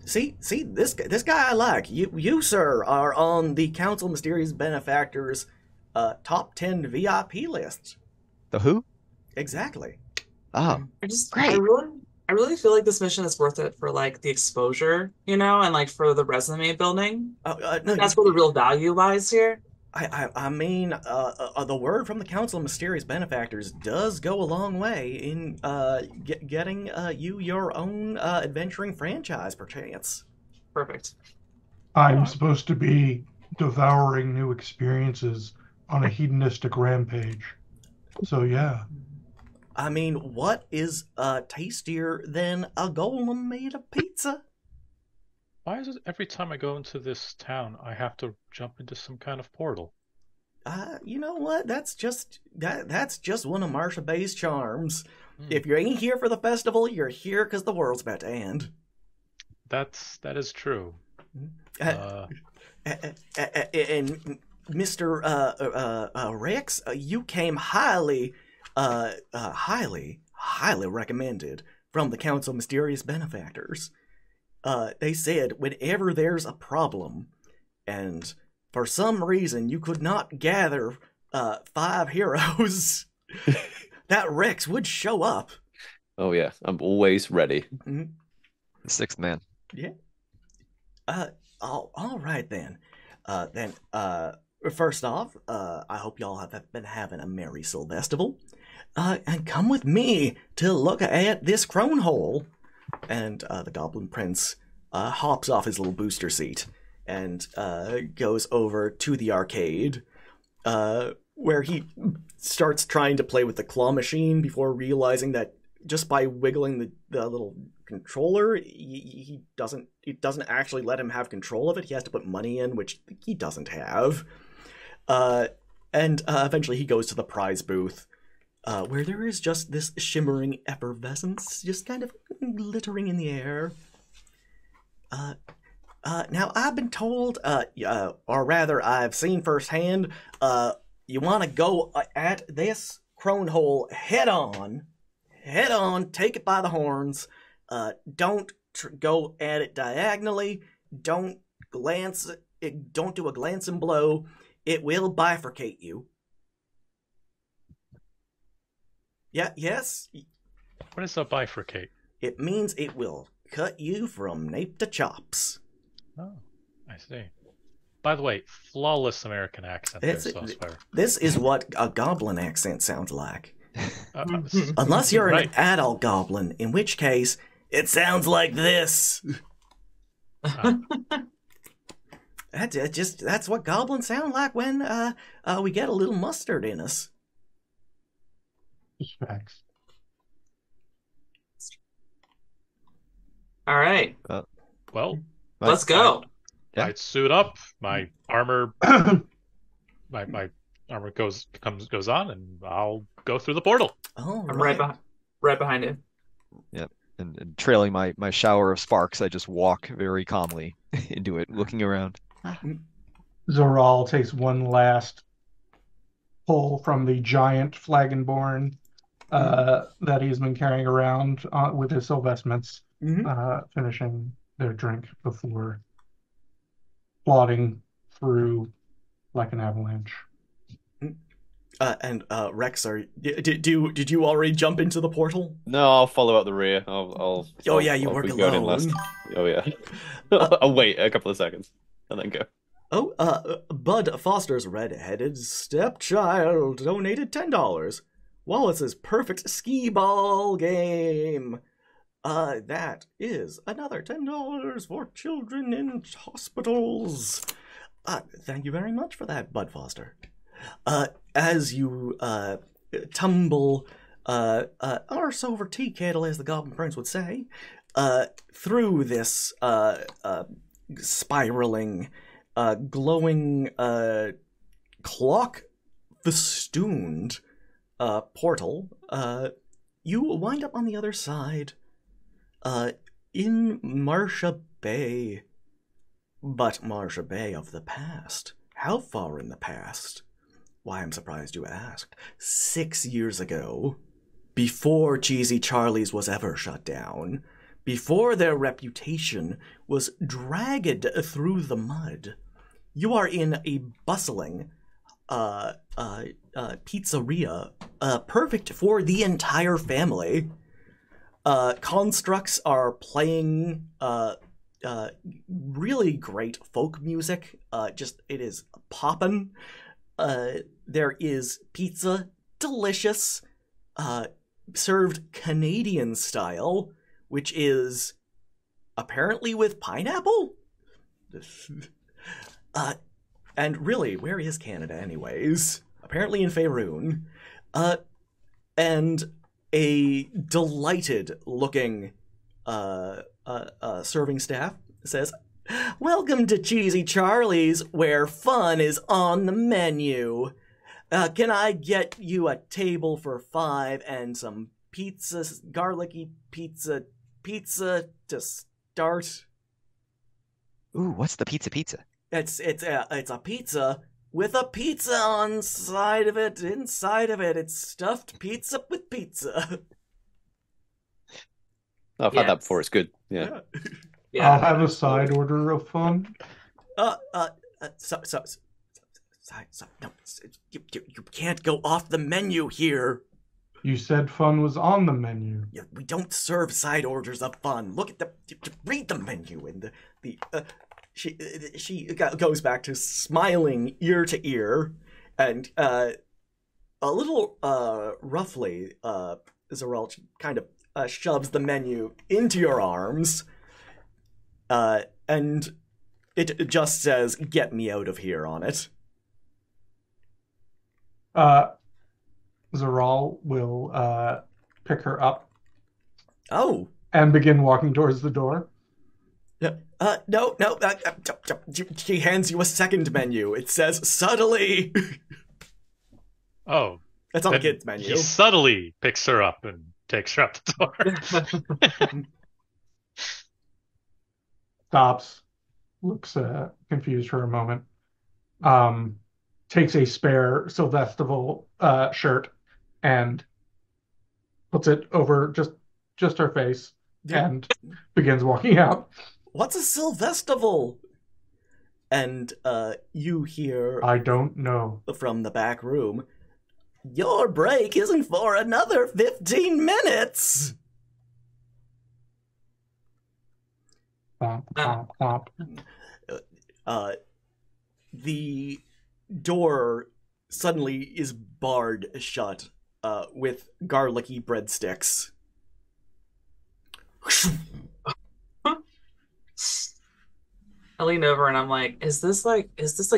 see, this guy I like. You, sir, are on the Council Mysterious Benefactors top 10 VIP list. The who? Exactly. Oh, I really feel like this mission is worth it for like the exposure, and like for the resume building. No, That's where the real value lies here. I mean, the word from the Council of Mysterious Benefactors does go a long way in getting you your own adventuring franchise, perchance. Perfect. I'm supposed to be devouring new experiences on a hedonistic rampage. So yeah. I mean, what is tastier than a golem made of pizza? Why is it every time I go into this town, I have to jump into some kind of portal? You know what? That's just one of Marsha Bay's charms. If you ain't here for the festival, you're here because the world's about to end. That is true. And Mr. Rex, you came highly recommended from the Council of Mysterious Benefactors. They said whenever there's a problem, and for some reason you could not gather 5 heroes, that Rex would show up. Oh yeah, I'm always ready. Mm-hmm. the sixth man. Yeah. All right then. First off, I hope y'all have been having a merry Sylvestival. And come with me to look at this crone hole. And the Goblin Prince hops off his little booster seat and goes over to the arcade, where he starts trying to play with the claw machine before realizing that just by wiggling the little controller, it doesn't actually let him have control of it. He has to put money in, which he doesn't have. And eventually he goes to the prize booth, where there is just this shimmering effervescence just kind of glittering in the air. Now, I've been told, or rather, I've seen firsthand, you want to go at this crone hole head on, take it by the horns. Don't go at it diagonally. Don't do a glancing blow. It will bifurcate you. Yeah, yes. What is a bifurcate? It means it will cut you from nape to chops. Oh, I see. By the way, flawless American accent there, Saucefiber. This is what a goblin accent sounds like. Uh, Unless you're right. an adult goblin, in which case, it sounds like this. That's what goblins sound like when we get a little mustard in us. Facts. All right, Well, let's go. Yeah. I suit up. My armor, my armor goes on, and I'll go through the portal. Oh, I'm right behind you. Yep. And trailing my shower of sparks, I just walk very calmly into it, looking around. Zoral takes one last pull from the giant flagonborn that he's been carrying around with his vestments, finishing their drink before plodding through like an avalanche. And Rex, did you already jump into the portal? No, I'll follow out the rear. I'll You work be going in alone. last. Oh yeah. I'll wait a couple of seconds and then go. Bud Foster's red-headed stepchild donated $10. Wallace's perfect skee ball game. That is another $10 for children in hospitals. Thank you very much for that, Bud Foster. As you tumble arse over tea kettle, as the Goblin Prince would say, through this spiraling, glowing, clock-festooned portal, you wind up on the other side, in Marsha Bay. But Marsha Bay of the past. How far in the past? Why, I'm surprised you asked. 6 years ago, before Cheesy Charlie's was ever shut down, before their reputation was dragged through the mud, you are in a bustling pizzeria, perfect for the entire family. Constructs are playing really great folk music. It is poppin'. There is pizza, delicious, served Canadian style, which is apparently with pineapple. And really, where is Canada anyways? Apparently in Faerun. And a delighted looking serving staff says, "Welcome to Cheesy Charlie's, where fun is on the menu. Can I get you a table for 5 and some pizza, garlicky pizza to start?" Ooh, what's the pizza? It's a pizza with a pizza inside of it. It's stuffed pizza with pizza. I've had that before. It's good. Yeah. I'll have a side order of fun. No, you can't go off the menu here. You said fun was on the menu. Yeah, we don't serve side orders of fun. Look at read the menu and she goes back to smiling ear to ear, and a little roughly, Zoral kind of shoves the menu into your arms, and it just says, "Get me out of here" on it. Zoral will pick her up. Oh. And begin walking towards the door. No. She hands you a second menu. It says, "Subtly." Oh. That's on the kids' menu. He subtly picks her up and takes her out the door. Stops, looks confused for a moment, takes a spare Sylvestival shirt and puts it over just her face, and begins walking out. "What's a Sylvestival?" And you hear, "I don't know," from the back room, your break isn't for another 15 minutes. Clomp, clomp, clomp. The door suddenly is barred shut with garlicky breadsticks. I lean over and I'm like, is this like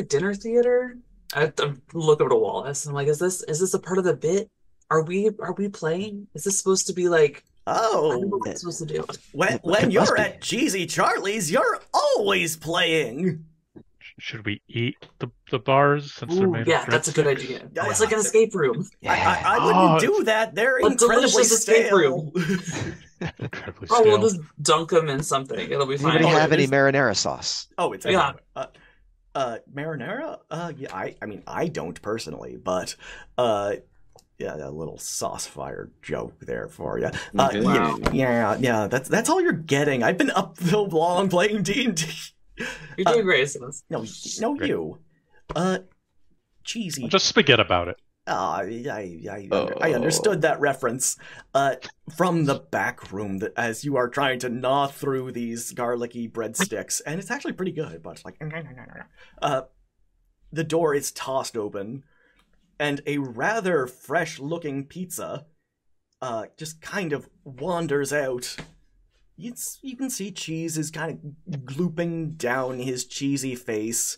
dinner theater? I look over to Wallace and I'm like, is this a part of the bit? Are we playing? Is this supposed to be like, I don't know what I'm supposed to do? When you're at Cheesy Charlie's, you're always playing. Should we eat the bars since they're made yeah, of that's a good breadsticks? idea. Oh, it's like an escape room. I wouldn't do that. They're A incredibly delicious escape stale. Incredibly Oh, we'll stale. just dunk them in something. It'll be fine. Anybody have any is- marinara sauce? Oh, it's Yeah. marinara. Yeah, I mean, I don't personally, but yeah, a little sauce fire joke there for you. Wow. Yeah. That's all you're getting. I've been up so long playing D&D. You're doing great, Silas. No, Great. you. Cheesy. Just spaghetti about it. I understood that reference. From the back room, that as you are trying to gnaw through these garlicky breadsticks, and it's actually pretty good, but it's like, the door is tossed open, and a rather fresh-looking pizza, just kind of wanders out. You can see Cheese is kind of glooping down his cheesy face,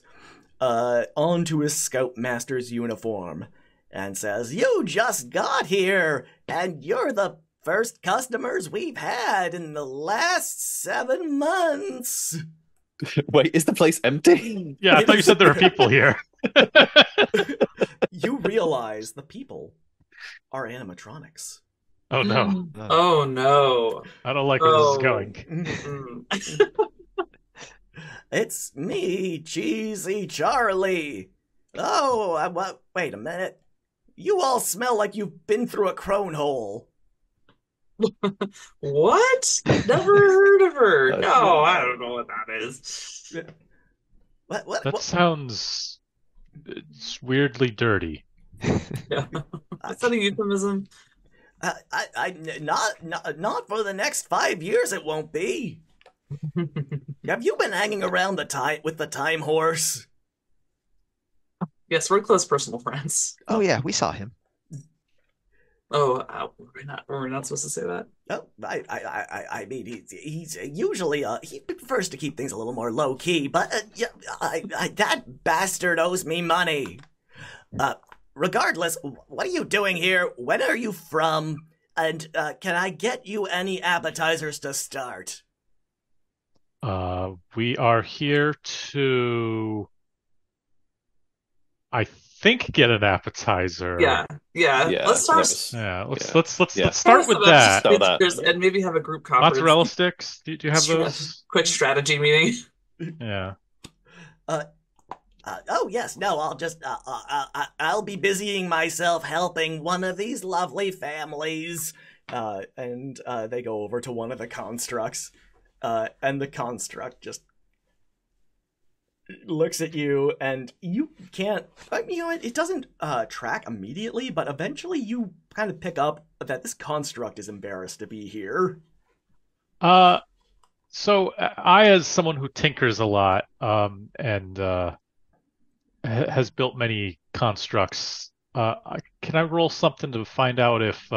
onto his Scoutmaster's uniform, and says, "You just got here, and you're the first customers we've had in the last 7 months." Wait, is the place empty? Yeah, I thought you said there were people here. You realize the people are animatronics. Oh no, Oh no. I don't like where this is going. Mm. It's me, Cheesy Charlie. Oh, wait a minute. You all smell like you've been through a crone hole. What? Never heard of her. No, I don't know what that is. What? That sounds it's weirdly dirty. Yeah. Is that a euphemism? Not for the next 5 years. It won't be. Have you been hanging around with the time horse? Yes, we're close personal friends. Oh yeah, we saw him. Oh, we're not supposed to say that. Oh, I mean, he's usually he prefers to keep things a little more low key, but yeah, that bastard owes me money. Regardless, what are you doing here? When are you from? And can I get you any appetizers to start? We are here to, I think, get an appetizer. Yeah. Let's start. Let's Yeah. start with that. Start that. And maybe have a group conference. Mozzarella sticks. Do you have those? Quick strategy meeting. Yeah. Oh yes, no, I'll be busying myself helping one of these lovely families. And they go over to one of the constructs, and the construct just looks at you, and you can't. It doesn't track immediately, but eventually you kind of pick up that this construct is embarrassed to be here. So I, as someone who tinkers a lot, and has built many constructs, can I roll something to find out if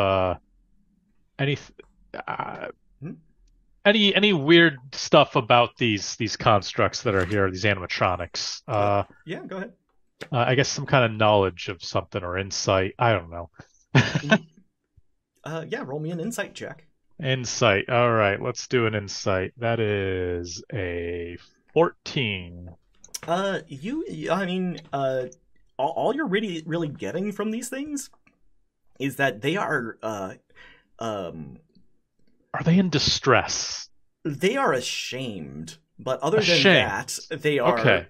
any weird stuff about these constructs that are here, these animatronics? Yeah, go ahead. I guess some kind of knowledge of something or insight. I don't know. Yeah, roll me an insight check. Insight. All right, let's do an insight. That is a 14. I mean, all you're really getting from these things is that they are, Are they in distress? they are ashamed, but other than Ashamed. that, they are, Okay.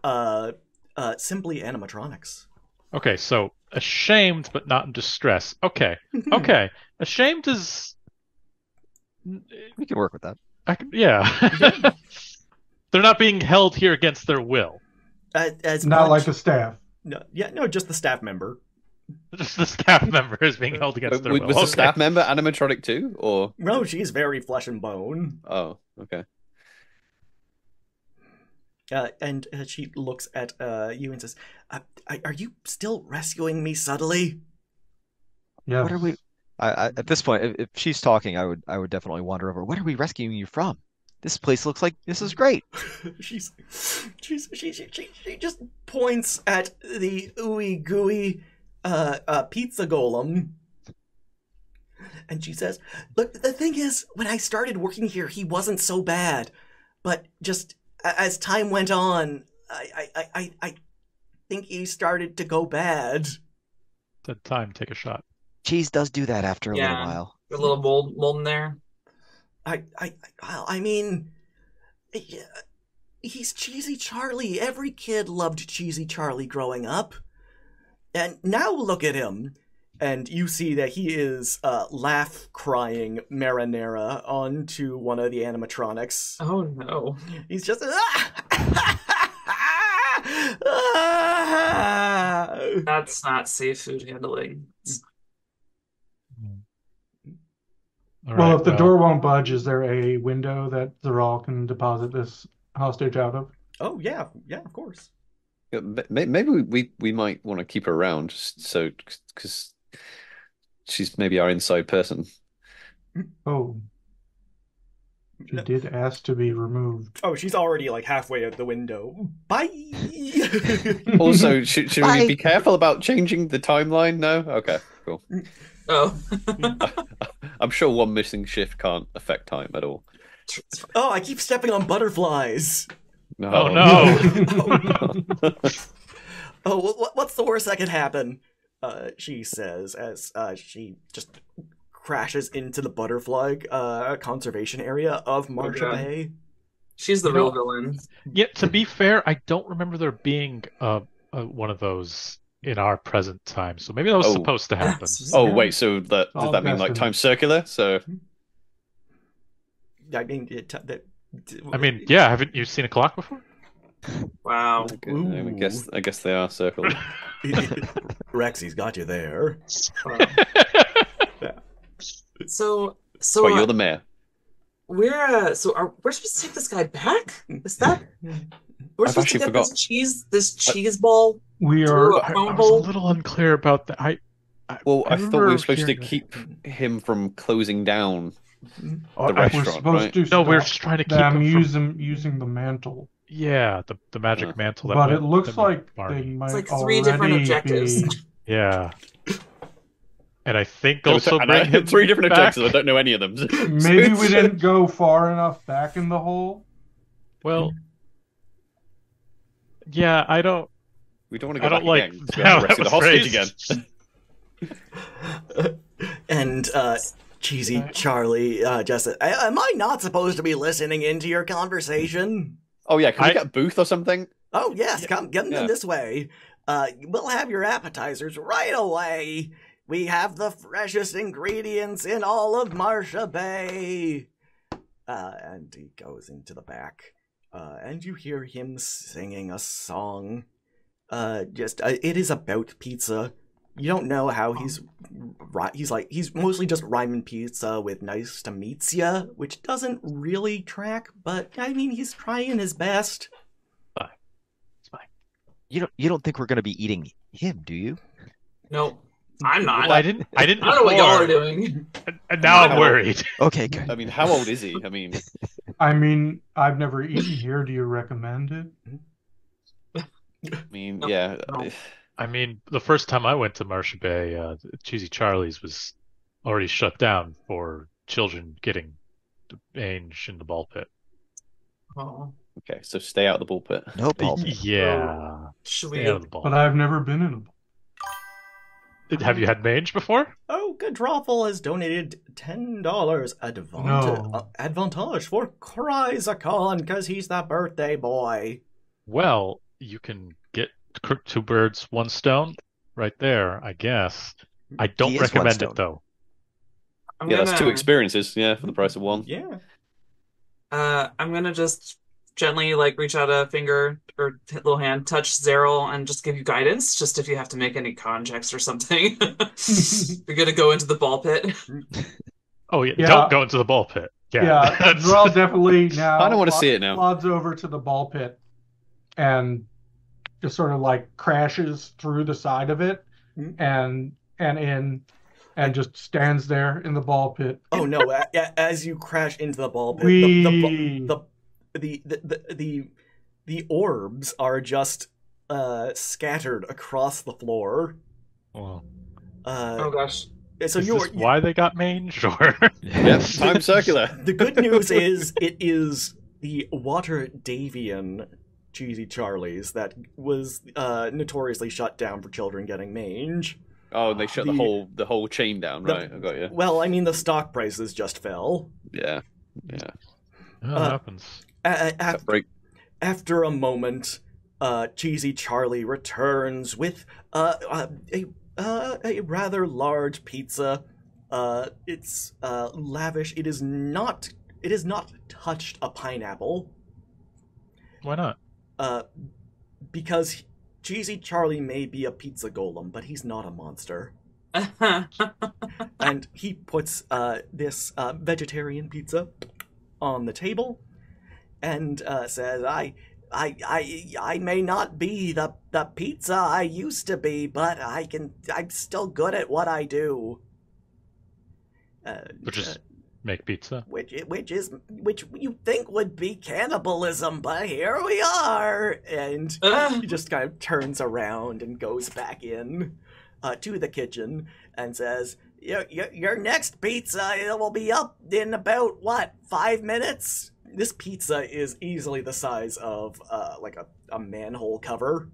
simply animatronics. Okay, so ashamed but not in distress. Okay. Okay. Ashamed is We can work with that. yeah. They're not being held here against their will. As Not much- like the staff. No, just the staff member. Just the staff member is being held against their will. Was the staff member animatronic too, or No, she's very flesh and bone. oh, okay. And she looks at you and says, "Are you still rescuing me subtly?" Yes. What are we? At this point, if she's talking, I would definitely wander over. What are we rescuing you from? This place looks like this is great. she just points at the ooey gooey pizza golem, and she says, "Look, the thing is, when I started working here, he wasn't so bad, but just as time went on, I think he started to go bad." That time, take a shot. Cheese does do that after a little while. A little mold in there. I mean, he's Cheesy Charlie. Every kid loved Cheesy Charlie growing up. And now look at him. And you see that he is laugh-crying marinara onto one of the animatronics. Oh, no. He's just... That's not safe food handling. Well, if the door won't budge, is there a window that Zeral can deposit this hostage out of? Oh, yeah, of course. Yeah, maybe we might want to keep her around, so because she's maybe our inside person. Oh. She did ask to be removed. Oh, she's already like halfway out the window. Bye! Also, should we be careful about changing the timeline? No? Okay, cool. Oh. I'm sure one missing shift can't affect time at all. Oh, I keep stepping on butterflies. No. Oh, no. Oh, what's the worst that could happen? She says as she just crashes into the butterfly conservation area of Marsha Bay. She's the real villain. Yeah, to be fair, I don't remember there being one of those in our present time, so maybe that was supposed to happen. Oh, wait, so does that mean like time circular? So, I mean, yeah. Haven't you seen a clock before? Wow. Okay, I guess they are circled. Rexy's got you there. So well, you're the mayor. We're supposed to take this guy back? Is that we're supposed to get this cheese ball? We are. I was a little unclear about that. I thought we were supposed to keep him from closing down the restaurant, right? No, we're just trying to keep them him using the mantle. Yeah, the magic mantle. But it looks like they might it's like three different objectives. Yeah. And I think also bring him three different back. objectives. I don't know any of them. Maybe we didn't go far enough back in the hole. Well, yeah, I don't. We don't want to go back like again. We have to rescue the hostage again. And Cheesy Charlie just said, "Am I not supposed to be listening into your conversation?" Oh yeah, can we get a booth or something? Oh yes, come get them this way. We'll have your appetizers right away. We have the freshest ingredients in all of Marsha Bay. And he goes into the back. And you hear him singing a song. It is about pizza. You don't know how he's mostly just rhyming pizza with nice to meet ya, which doesn't really track, but I mean, he's trying his best. It's fine. You don't think we're going to be eating him, do you? No. I'm not. Well, I didn't. I don't know what y'all are doing. And now I'm worried. Okay, good. I mean, how old is he? I mean, I've never eaten here. Do you recommend it? Yeah. No. I mean, the first time I went to Marsha Bay, Cheesy Charlie's was already shut down for children getting mange in the ball pit. Oh. Okay, so stay out of the ball pit. No ball pit. Yeah. Should Stay we? out of the ball. But I've never been in a ball. Have you had mange before? Oh, Good Drawful has donated $10 advantage for Chrysacon because he's the birthday boy. Well, you can get two birds, one stone right there, I guess. I don't recommend it, though. That's two experiences, for the price of one. Yeah. I'm gonna just gently like reach out a finger or little hand, touch Zeryl, and just give you guidance, just if you have to make any con checks or something. You're gonna go into the ball pit. Oh yeah, don't go into the ball pit. Yeah, Zeryl definitely now. I don't want to see it now. Plods over to the ball pit and just sort of like crashes through the side of it and just stands there in the ball pit. Oh no! As you crash into the ball pit, the orbs are just scattered across the floor. Wow. Oh gosh! So is this why they got mange? Or yep, time circular. The good news is it is the Water Davian Cheesy Charlie's that was notoriously shut down for children getting mange. Oh, they shut the whole chain down, right? I got you. Well, I mean, the stock prices just fell. Yeah. That happens. After a moment, Cheesy Charlie returns with a rather large pizza. It's lavish. It is not touched a pineapple. Why not? Because Cheesy Charlie may be a pizza golem, but he's not a monster. And he puts this vegetarian pizza on the table and says, I may not be the pizza I used to be, but I'm still good at what I do. Which is make pizza. Which you think would be cannibalism, but here we are. And he just kind of turns around and goes back in to the kitchen and says, your next pizza, it will be up in about, 5 minutes? This pizza is easily the size of like a manhole cover.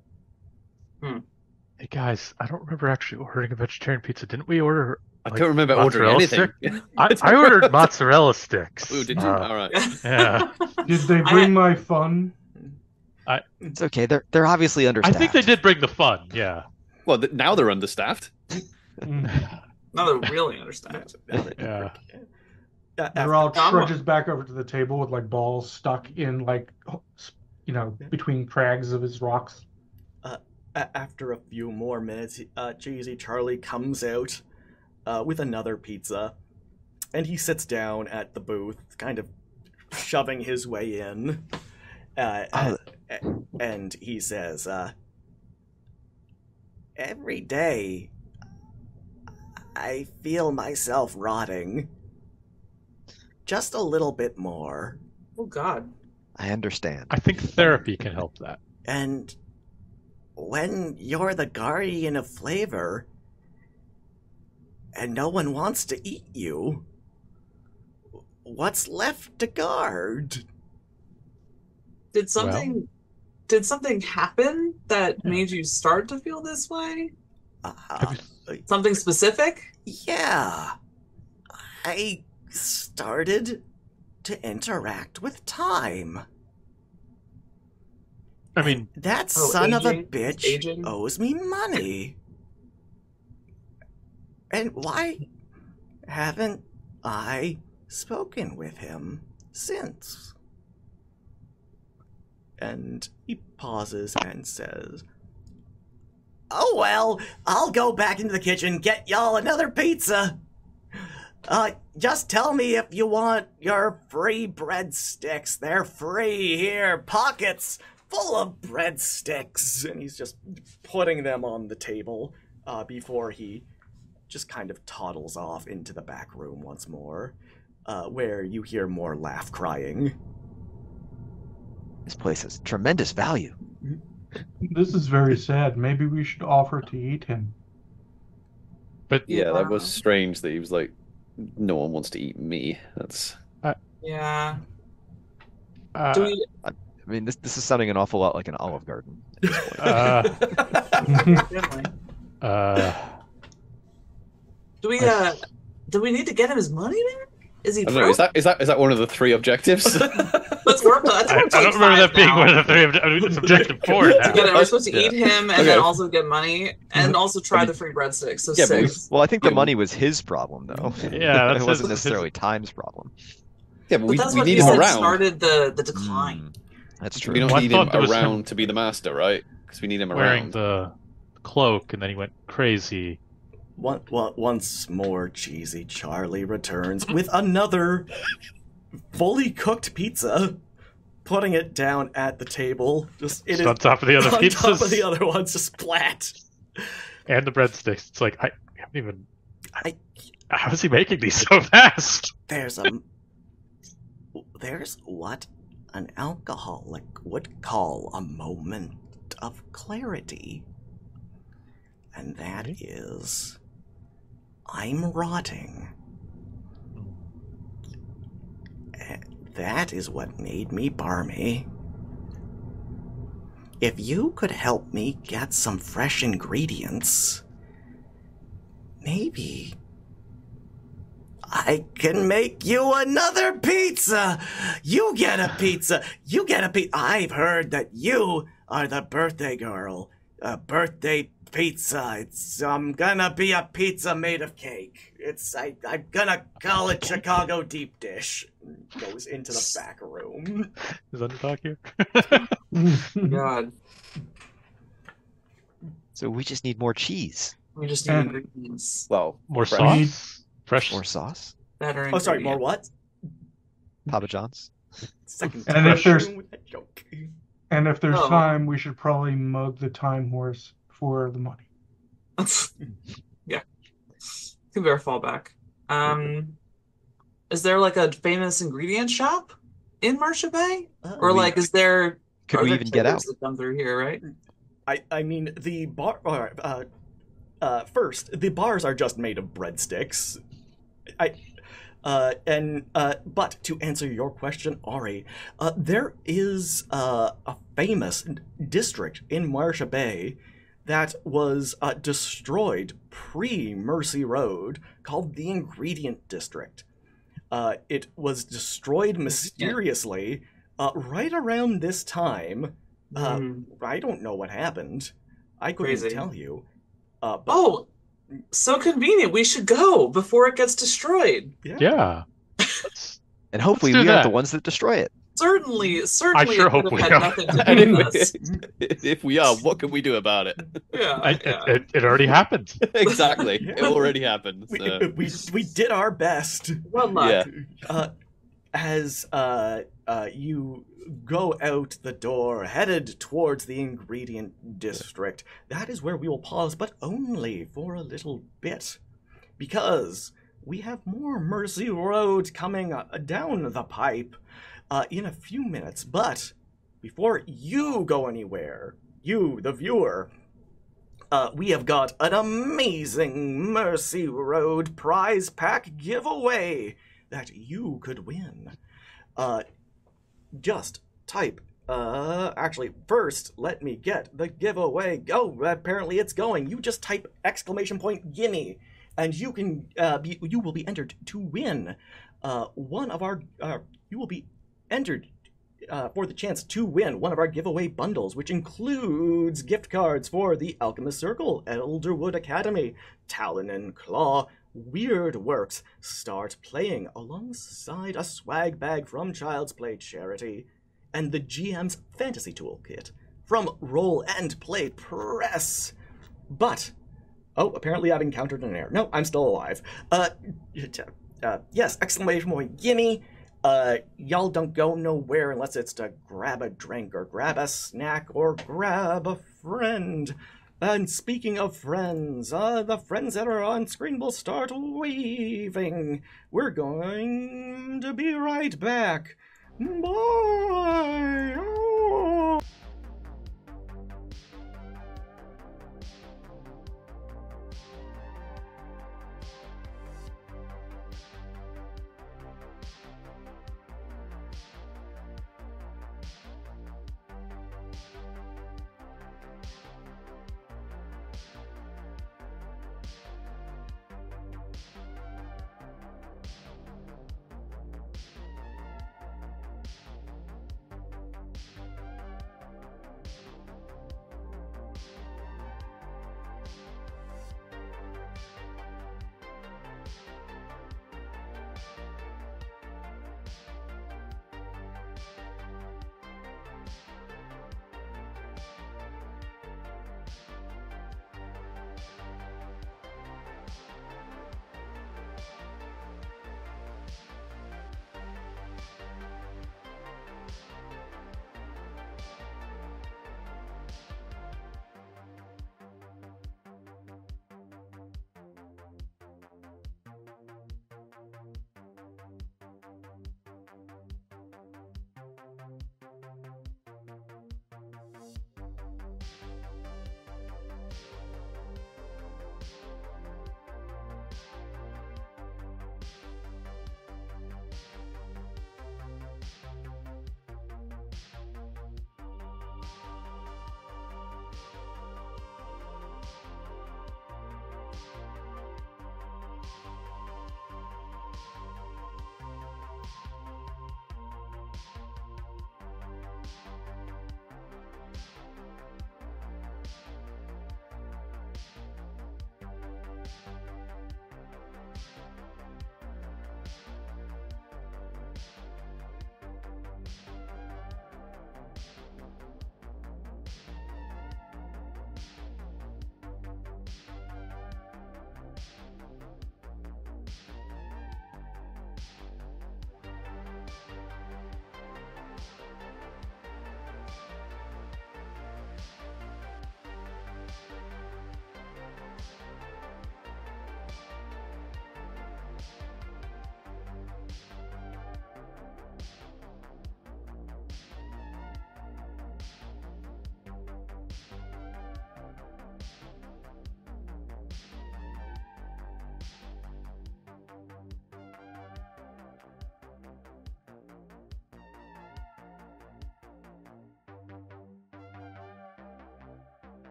Hey guys, I don't remember actually ordering a vegetarian pizza. Didn't we order? I don't remember ordering anything. I ordered mozzarella sticks. Oh, did you? All right. Yeah. Did they bring my fun? It's okay. They're obviously understaffed. I think they did bring the fun. Yeah. Well, now they're understaffed. Now they're really understaffed. Yeah. Zeryl trudges back over to the table with like balls stuck in between crags of his rocks. After a few more minutes, Cheesy Charlie comes out with another pizza, and he sits down at the booth, kind of shoving his way in, and he says, every day I feel myself rotting. Just a little bit more. Oh, God. I understand. I think therapy can help that. And when you're the guardian of flavor, and no one wants to eat you, what's left to guard? Did something happen that made you start to feel this way? Something specific? Yeah. I started to interact with time. I mean, that son of a bitch owes me money. And why haven't I spoken with him since? And he pauses and says, oh well, I'll go back into the kitchen, get y'all another pizza. Just tell me if you want your free breadsticks. They're free here. Pockets full of breadsticks. And he's just putting them on the table before he just kind of toddles off into the back room once more, where you hear more laugh crying. This place has tremendous value. This is very sad. Maybe we should offer to eat him. But yeah, that was strange that he was like, no one wants to eat me. That's yeah. I mean, this is sounding an awful lot like an Olive Garden at this point. Do we need to get him his money back? Is he? I don't know, is that one of the 3 objectives? Let's work on. I don't remember that being one of the 3 objectives. It's objective 4 now. We're supposed to eat him and then also get money and also try the free breadsticks. So 6. Well, I think the money was his problem, though. Yeah, it wasn't necessarily Time's problem. Yeah, but that's we what need he him said around. Started the decline. That's We true. don't Well, I need him thought there was him around to be the master, right? Because we need him wearing around. the cloak, and then he went crazy. Once more, Cheesy Charlie returns with another fully cooked pizza, putting it down at the table. Just On top of the other on pizzas. top of the other ones, just splat. And the breadsticks. It's like, I haven't even... I- How is he making these so fast? There's what an alcoholic would call a moment of clarity. And that is, I'm rotting. That is what made me barmy. If you could help me get some fresh ingredients, maybe I can make you another pizza. You get a pizza. I've heard that you are the birthday girl. A birthday pizza. It's gonna be a pizza made of cake. I'm gonna call it Chicago deep dish. Goes into the back room. Is Underdog here? God, So we just need more cheese. we just need And- ingredients. Well, More fresh. sauce? Fresh? More sauce? Better Oh, sorry, more ingredients. what? Papa John's? Second And time if there's- with that joke. And if there's Oh. time, we should probably mug the time horse for the money. Yeah. Could be our fallback. Is there like a famous ingredient shop in Marcia Bay? Or like, is there... Could are we there even get out? traders that come through here, right? I mean, the bar. First, the bars are just made of breadsticks. But to answer your question, Ari, there is a famous district in Marcia Bay that was destroyed pre-Mercy Road called the Ingredient District. It was destroyed mysteriously right around this time. I don't know what happened. I couldn't Crazy. tell you. But Oh, so convenient. We should go before it gets destroyed. Yeah. Let's- And hopefully do we aren't that. the ones that destroy it. Certainly, sure it could hope have we had are. nothing to And do with us. if we are, what can we do about it? Yeah, yeah. It already happened. Exactly. Yeah. It already happened. we, So. we did our best. One luck. Yeah. As you go out the door, headed towards the Ingredient District, that is where we will pause, but only for a little bit. Because we have more Mercy Road coming down the pipe in a few minutes. But before you go anywhere, you, the viewer, we have got an amazing Mercy Road prize pack giveaway that you could win. Just type, actually, first, let me get the giveaway. Oh, apparently it's going. You just type ! Gimme, and you can, you will be entered to win one of our, you will be entered for the chance to win one of our giveaway bundles, which includes gift cards for the Alchemist Circle, Elderwood Academy, Talon and Claw, Weird Works, Start Playing, alongside a swag bag from Child's Play Charity, and the GM's Fantasy Toolkit from Roll and Play Press. But, oh, apparently I've encountered an error. No, I'm still alive. Yes, ! Gimme. Y'all don't go nowhere unless it's to grab a drink or grab a snack or grab a friend. And speaking of friends, the friends that are on screen will start waving. We're going to be right back. Bye. Oh.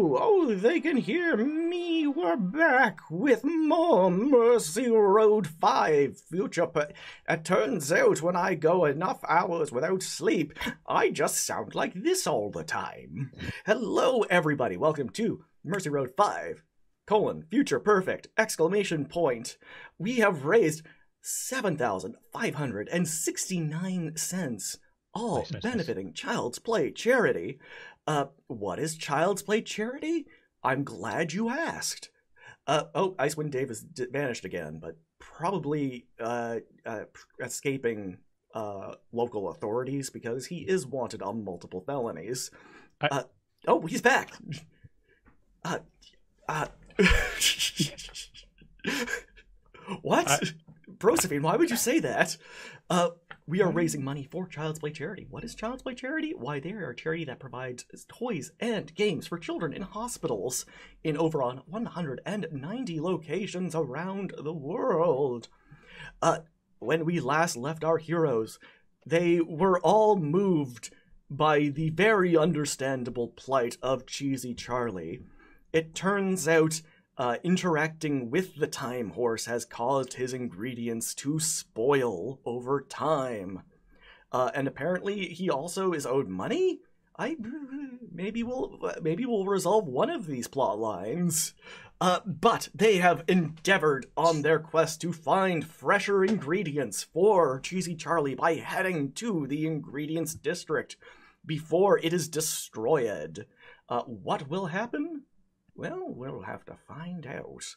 Oh, they can hear me. We're back with more Mercy Road 5 future. It turns out when I go enough hours without sleep, I just sound like this all the time. Hello, everybody. Welcome to Mercy Road 5, future perfect, ! We have raised 7,569 cents, all benefiting Child's Play charity. What is Child's Play charity? I'm glad you asked. Oh, Icewind Dave has vanished again, but probably escaping local authorities because he is wanted on multiple felonies. Oh, he's back. What? Proserpine, why would you say that? We are raising money for Child's Play charity. What is Child's Play charity? Why, they are a charity that provides toys and games for children in hospitals in over 190 locations around the world. When we last left our heroes, they were all moved by the very understandable plight of Cheesy Charlie. It turns out interacting with the Time Horse has caused his ingredients to spoil over time. And apparently he also is owed money? Maybe we'll resolve one of these plot lines. But they have endeavored on their quest to find fresher ingredients for Cheesy Charlie by heading to the ingredients district before it is destroyed. What will happen? Well, we'll have to find out.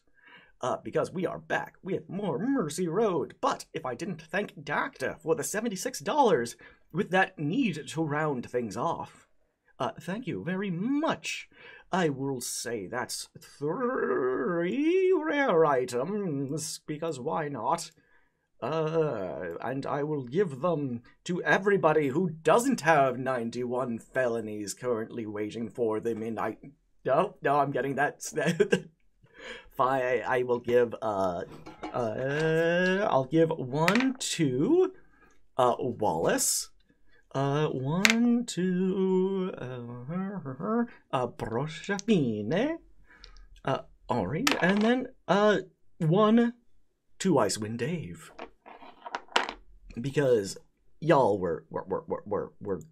Because we are back with more Mercy Road. But if I didn't thank Doctor for the $76 with that need to round things off. Thank you very much. I will say that's 3 rare items, because why not? And I will give them to everybody who doesn't have 91 felonies currently waiting for them in No, I'm getting that. Fine, I will give, I'll give 1 to, Wallace. 1 to, Proserpine. Ori, and then, 1 to Icewind Dave. Because y'all were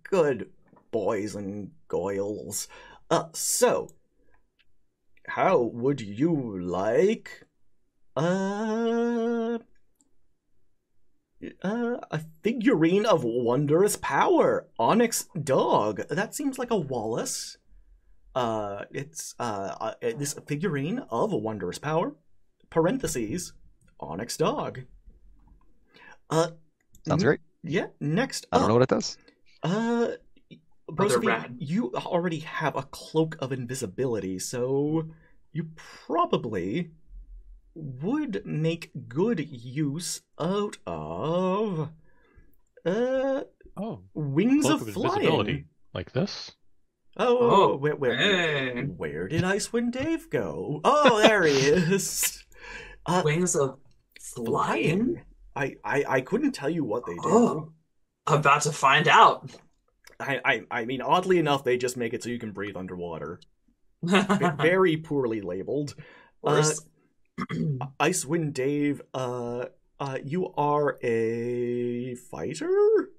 good boys and girls. So, how would you like a figurine of wondrous power? Onyx Dog. That seems like a Wallace. It's this figurine of wondrous power. Parentheses. Onyx Dog. Sounds great. Yeah. Next. I don't know what it does. Proserpine, you already have a cloak of invisibility, so you probably would make good use out of wings of flying. Like this? Where did Icewind Dave go? Oh, there he is. Wings of flying? I couldn't tell you what they do. Oh, about to find out. I mean, oddly enough, they just make it so you can breathe underwater. Very poorly labeled. Icewind Dave, you are a fighter?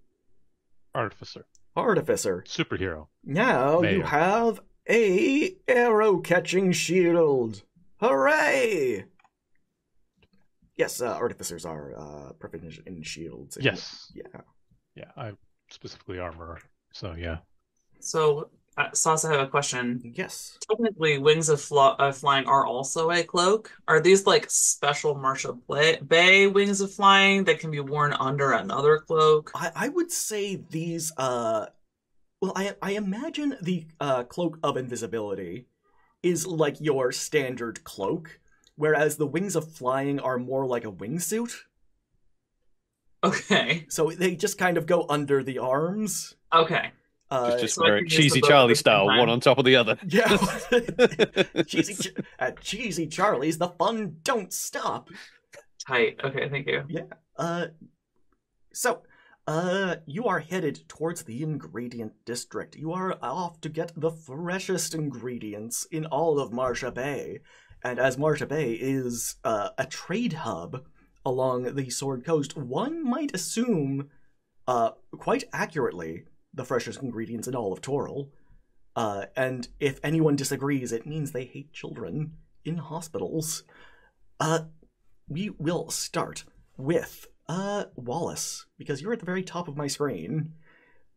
Artificer. Superhero. Now you have a arrow-catching shield. Hooray! Yes, artificers are proficient in shields. Yes. Yeah, I specifically armor. So, yeah. So, Sauce, I have a question. Yes. Technically, wings of flying are also a cloak. Are these like special Marshall Bay wings of flying that can be worn under another cloak? I would say these, well, I imagine the cloak of invisibility is like your standard cloak, whereas the wings of flying are more like a wingsuit. Okay. So they just kind of go under the arms. Okay. Just so wear it Cheesy Charlie style, one on top of the other. Yeah. Cheesy Charlie's, the fun don't stop. Tight. Okay, thank you. Yeah. So, You are headed towards the ingredient district. You are off to get the freshest ingredients in all of Marsha Bay. And as Marsha Bay is a trade hub along the Sword Coast, one might assume, quite accurately, the freshest ingredients in all of Toril. And if anyone disagrees, it means they hate children in hospitals. We will start with Wallace, because you're at the very top of my screen.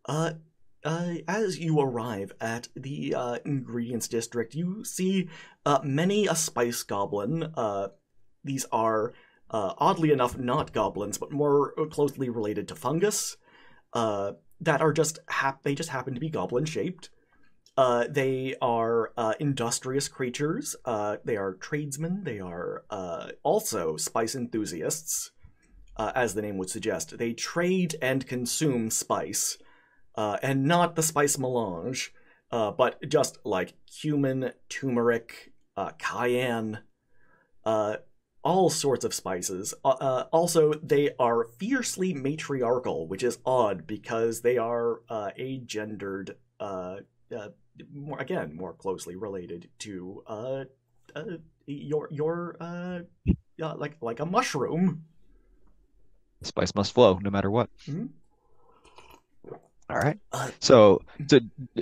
As you arrive at the ingredients district, you see many a spice goblin. These are, oddly enough, not goblins, but more closely related to fungus, that are just they just happen to be goblin-shaped. They are industrious creatures. They are tradesmen. They are also spice enthusiasts, as the name would suggest. They trade and consume spice, and not the spice melange, but just like cumin, turmeric, cayenne, all sorts of spices. Also, they are fiercely matriarchal, which is odd because they are agendered, more closely related to like a mushroom. Spice must flow, no matter what. Mm-hmm. All right. So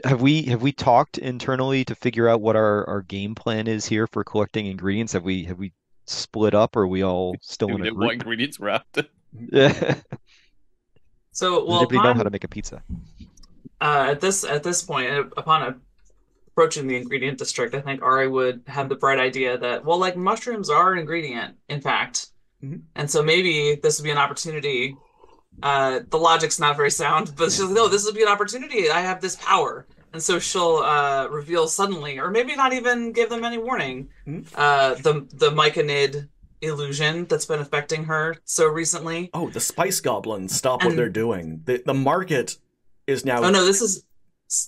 have we talked internally to figure out what our game plan is here for collecting ingredients? Have we split up, or are we all still in a group? What ingredients we're after? Yeah. So, Does anybody know how to make a pizza? At this point, upon approaching the ingredient district, I think Ari would have the bright idea that, well, like, mushrooms are an ingredient, in fact. Mm-hmm. And so maybe this would be an opportunity. The logic's not very sound, but she's like, no, this would be an opportunity. I have this power. And so she'll reveal suddenly, or maybe not even give them any warning, the Myconid illusion that's been affecting her so recently. Oh, the spice goblins, stop what they're doing. The market is now... Oh, no, this is...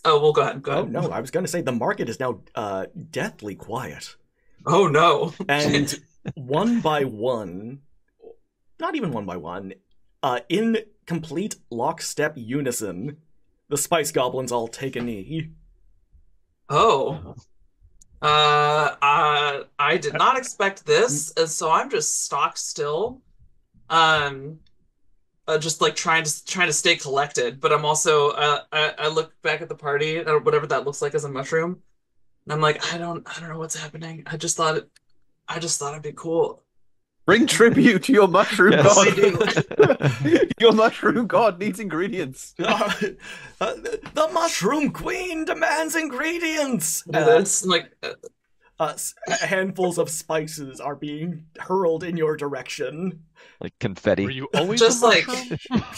Oh, well, go ahead. Oh, no, I was going to say the market is now deathly quiet. Oh, no. And one by one, not even one by one, in complete lockstep unison, the spice goblins all take a knee. Oh. I did not expect this, and so I'm just stock still. Just like trying to stay collected, but I'm also I look back at the party, or whatever that looks like as a mushroom, and I'm like, I don't know what's happening. I just thought it'd be cool. Bring tribute to your mushroom Yes. god. Your mushroom god needs ingredients. The mushroom queen demands ingredients. That's like handfuls of spices are being hurled in your direction. Like confetti. Were you always just a like mushroom?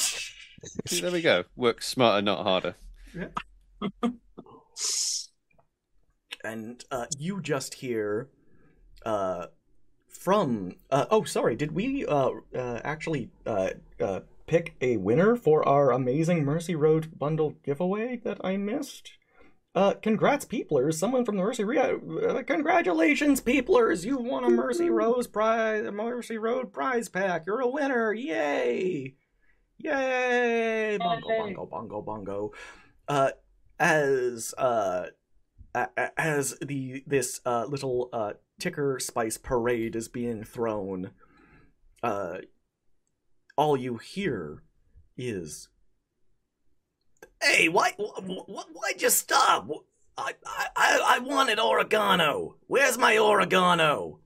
See, there we go. Work smarter, not harder. And you just hear from oh, sorry, did we actually pick a winner for our amazing Mercy Road bundle giveaway that I missed? Congrats, Peeplers! Someone from the congratulations, Peeplers! You won a Mercy Road prize pack. You're a winner! Yay! Yay! Bongo, bongo, bongo, bongo. As this little ticker spice parade is being thrown, all you hear is, "Hey, why'd you stop? I wanted oregano. Where's my oregano?"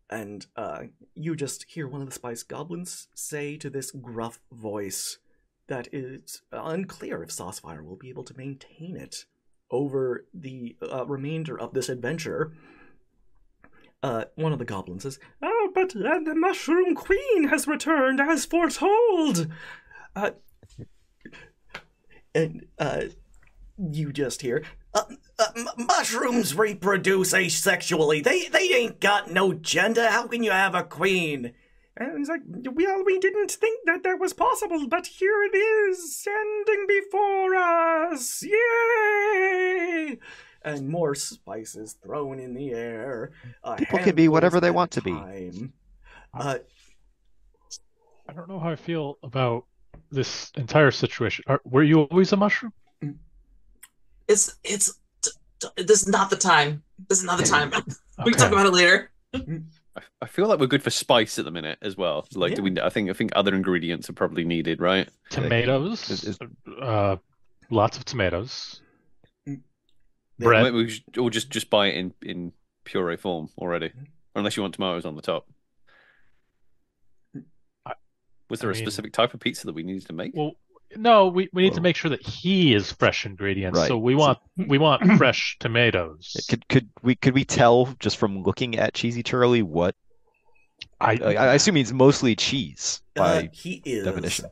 And you just hear one of the spice goblins say to this gruff voice that it's unclear if Saucefire will be able to maintain it over the remainder of this adventure. One of the goblins says, "Oh, but the Mushroom Queen has returned as foretold." And you just hear, "Mushrooms reproduce asexually. They ain't got no gender. How can you have a queen?" And he's like, "Well, we didn't think that was possible, but here it is, standing before us. Yay!" And more spices thrown in the air. People can be whatever they want to be. I don't know how I feel about this entire situation. Were you always a mushroom? It's this is not the time. This is not the time. We can talk Okay. about it later. I feel like we're good for spice at the minute as well. Like, do we? I think other ingredients are probably needed, right? Tomatoes. Lots of tomatoes. Or Bread. maybe we should, or just buy it in puree form already, unless you want tomatoes on the top. Was there a specific type of pizza that we needed to make? Well, no, we need to make sure that he is fresh ingredients. Right. So we want fresh tomatoes. Could we tell just from looking at Cheesy Charlie what? I assume he's mostly cheese by he is definition.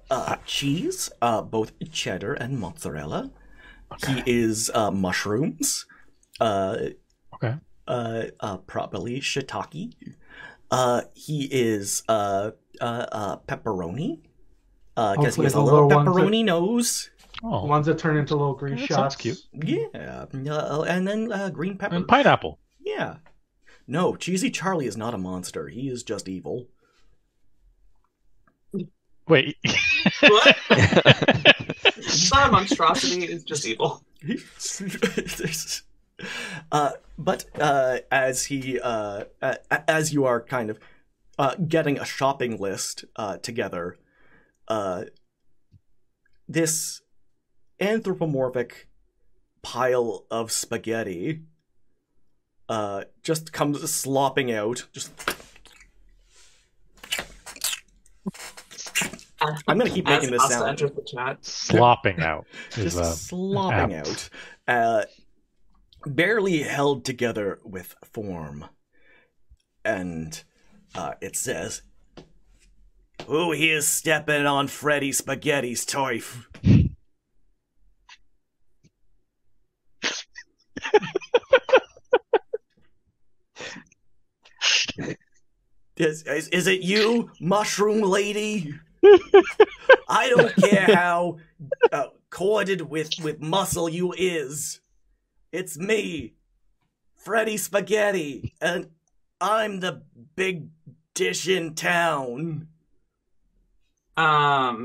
Cheese, both cheddar and mozzarella. Okay. He is mushrooms. Okay. Probably shiitake. He is pepperoni. Because he has a little pepperoni nose. Oh. Ones that turn into little green shots. Sounds cute. Yeah. And then green pepper. And pineapple. Yeah. No, Cheesy Charlie is not a monster. He is just evil. Wait. What? It's not a monstrosity. It's just evil. But as you are kind of getting a shopping list together, this anthropomorphic pile of spaghetti just comes slopping out. I'm gonna keep making this sound. Slopping out. Just slopping out. Barely held together with form. And it says, "Who here's stepping on Freddy Spaghetti's turf?" Is it you, mushroom lady? I don't care how corded with muscle you is. It's me, Freddy Spaghetti, and I'm the big dish in town. I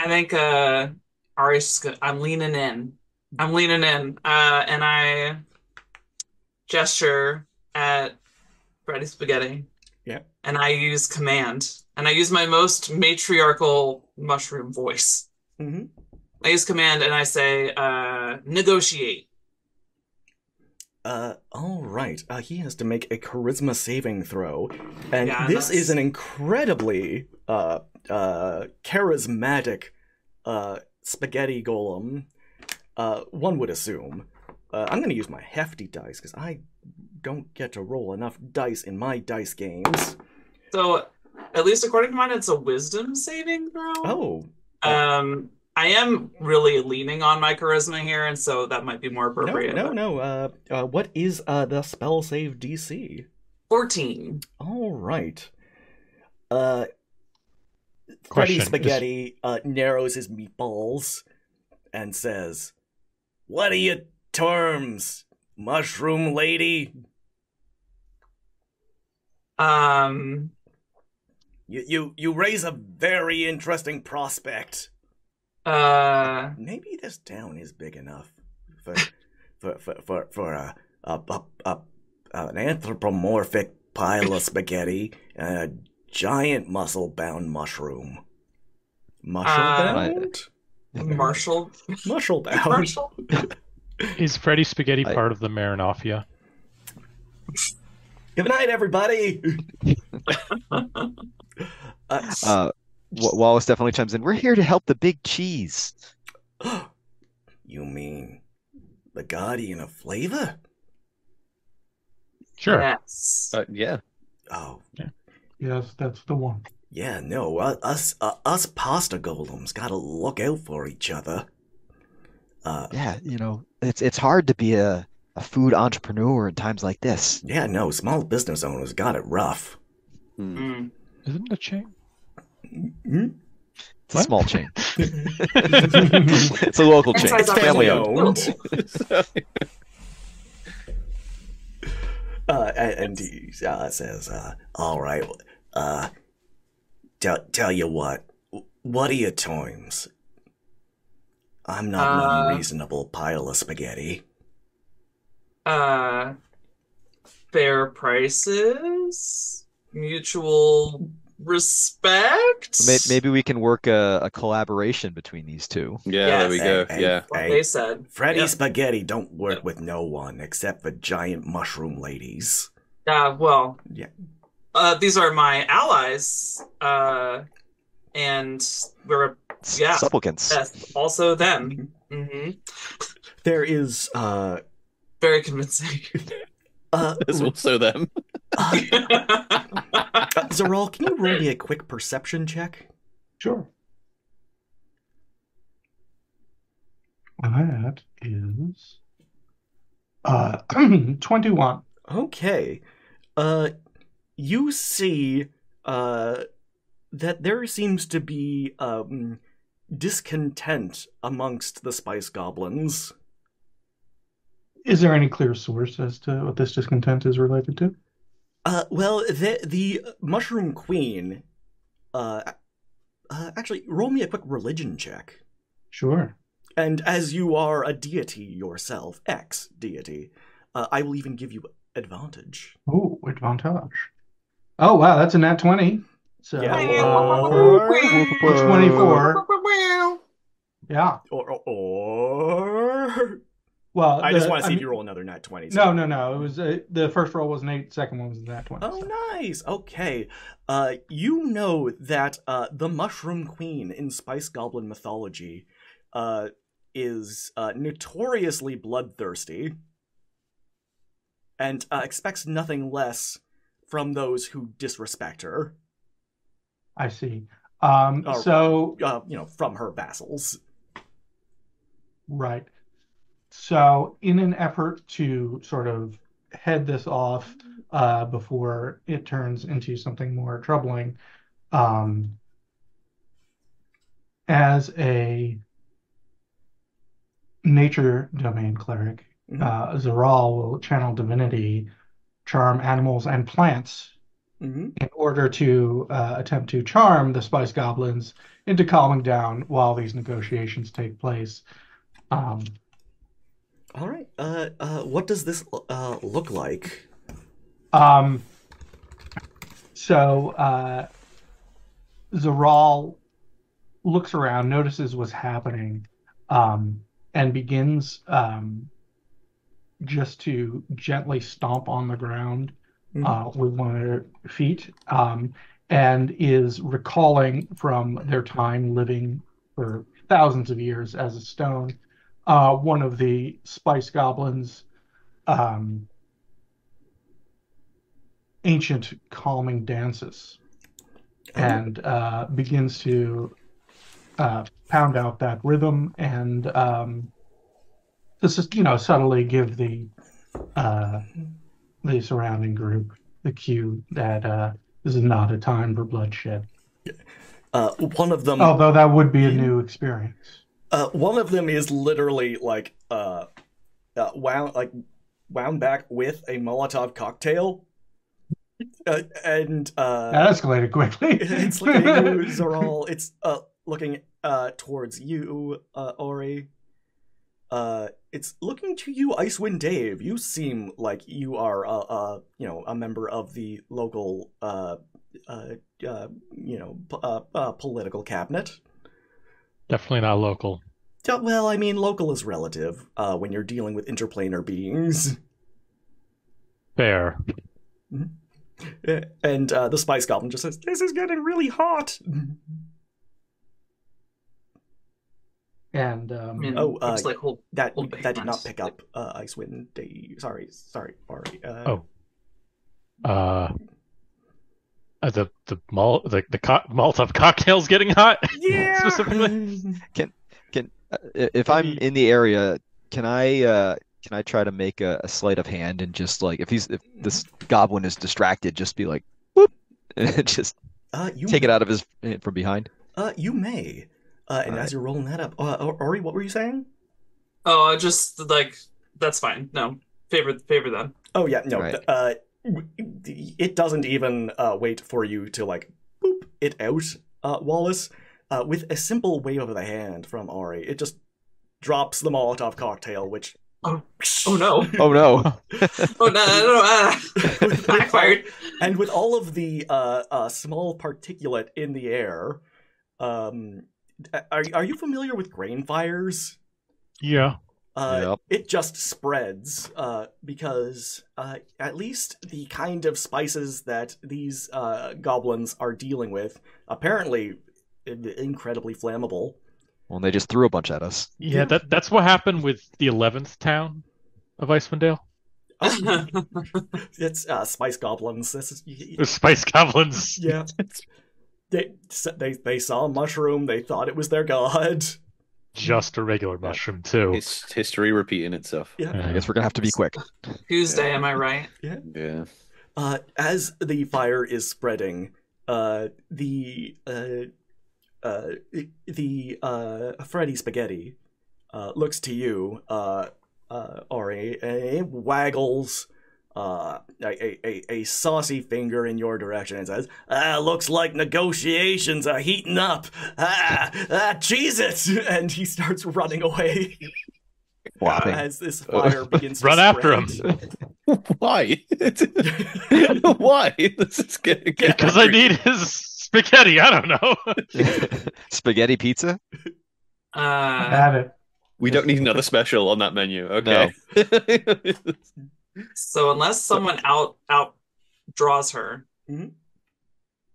think Ari's just I'm leaning in. And I gesture at Freddy Spaghetti. Yeah. And I use command. And I use my most matriarchal mushroom voice. Mm-hmm. I use command and I say, negotiate. All right. He has to make a charisma saving throw. And this is an incredibly charismatic spaghetti golem, one would assume. I'm going to use my hefty dice because I don't get to roll enough dice in my dice games. So, at least according to mine, it's a wisdom saving throw. Oh. I am really leaning on my charisma here, and so that might be more appropriate. No. What is the spell save DC? 14. All right. Freddy Spaghetti narrows his meatballs and says, "What are your terms, mushroom lady?" You raise a very interesting prospect. Maybe this town is big enough for an anthropomorphic pile of spaghetti and a giant muscle-bound mushroom. Mushroom-bound? Mushroom-bound. Marshall? Is Freddy Spaghetti part of the Maranopia? Good night, everybody! Wallace definitely chimes in. We're here to help the big cheese. You mean the guardian of flavor? Sure. Yes. Yeah. Oh. Yeah. Yes, that's the one. Yeah, no, us pasta golems gotta look out for each other. Yeah, it's hard to be a food entrepreneur in times like this. Yeah, no, small business owners got it rough. Isn't it a chain? It's a small chain. It's a local chain. It's family owned. And he says, "All right, tell you what, What are your times? I'm not an unreasonable pile of spaghetti. Fair prices, mutual respect. Maybe we can work a collaboration between these two. Yeah, there we go. Hey, What hey, they said. Freddy Yep. Spaghetti don't work with no one except for giant mushroom ladies. Well, Yeah. these are my allies, and we're Supplicants. yes, also them. There is Very convincing. There's also them. Zeral, can you roll me a quick perception check? Sure. That is 21. Okay. You see that there seems to be discontent amongst the spice goblins. Is there any clear source as to what this discontent is related to? Well, the Mushroom Queen, actually, roll me a quick religion check. Sure. And as you are a deity yourself, ex-deity, I will even give you advantage. Oh, advantage. Oh, wow, that's a nat 20. So, Yeah. for 24. Yeah. Well, I just want to see if you roll another nat 20. No. It was the first roll was an 8, second one was a nat 20. Oh, nice. Okay. You know that the Mushroom Queen in Spice Goblin mythology is notoriously bloodthirsty and expects nothing less from those who disrespect her. I see. From her vassals. Right. So, in an effort to sort of head this off before it turns into something more troubling, as a nature domain cleric, Zeral will channel divinity, charm animals and plants in order to attempt to charm the spice goblins into calming down while these negotiations take place. All right. What does this look like? So Zeral looks around, notices what's happening, and begins just to gently stomp on the ground with one of their feet, and is recalling from their time living for thousands of years as a stone, one of the spice goblins' ancient calming dances, and begins to pound out that rhythm and subtly give the surrounding group the cue that this is not a time for bloodshed. One of them, although that would be a new experience. One of them is literally like wound back with a Molotov cocktail. And that escalated quickly. It's looking at you, Zeral. It's looking towards you, Ori. It's looking to you, Icewind Dave. You seem like you are a member of the local political cabinet. Definitely not local. Well, I mean, local is relative when you're dealing with interplanar beings. Fair. And the Spice Goblin just says, "This is getting really hot." And that did not pick up Icewind Dave. Sorry, Ori. The Molotov cocktail's getting hot. Yeah. Specifically. If I'm in the area, can I try to make a sleight of hand and just like if this goblin is distracted, just be like, whoop, and just take it out of his from behind? You may. And as you're rolling that up, Ori, what were you saying? Oh, just like that's fine. No, favor them. Oh yeah, no. Right. It doesn't even wait for you to like boop it out, Wallace. with a simple wave of the hand from Ari, it just drops the Molotov cocktail, which... Oh no. Oh no. Oh no, backfired. And with all of the small particulate in the air, are you familiar with grain fires? Yeah. Yep. It just spreads because at least the kind of spices that these goblins are dealing with apparently incredibly flammable. Well, they just threw a bunch at us. Yeah, that's what happened with the 11th town of Icewind Dale. It's spice goblins. The Spice Goblins. Yeah. They saw a mushroom. They thought it was their god. Just a regular mushroom, too. It's history repeating itself. Yeah. I guess we're gonna have to be quick. Tuesday, am I right? Yeah. As the fire is spreading, the Freddy Spaghetti looks to you, Ori, and it waggles a saucy finger in your direction and says, looks like negotiations are heating up. Cheese it! And he starts running away as this fire begins to Run after spread. him. Why? Why? This is getting Because I need his spaghetti. I don't know. Spaghetti pizza? Have it. We don't need another special on that menu. Okay. So unless someone out draws her,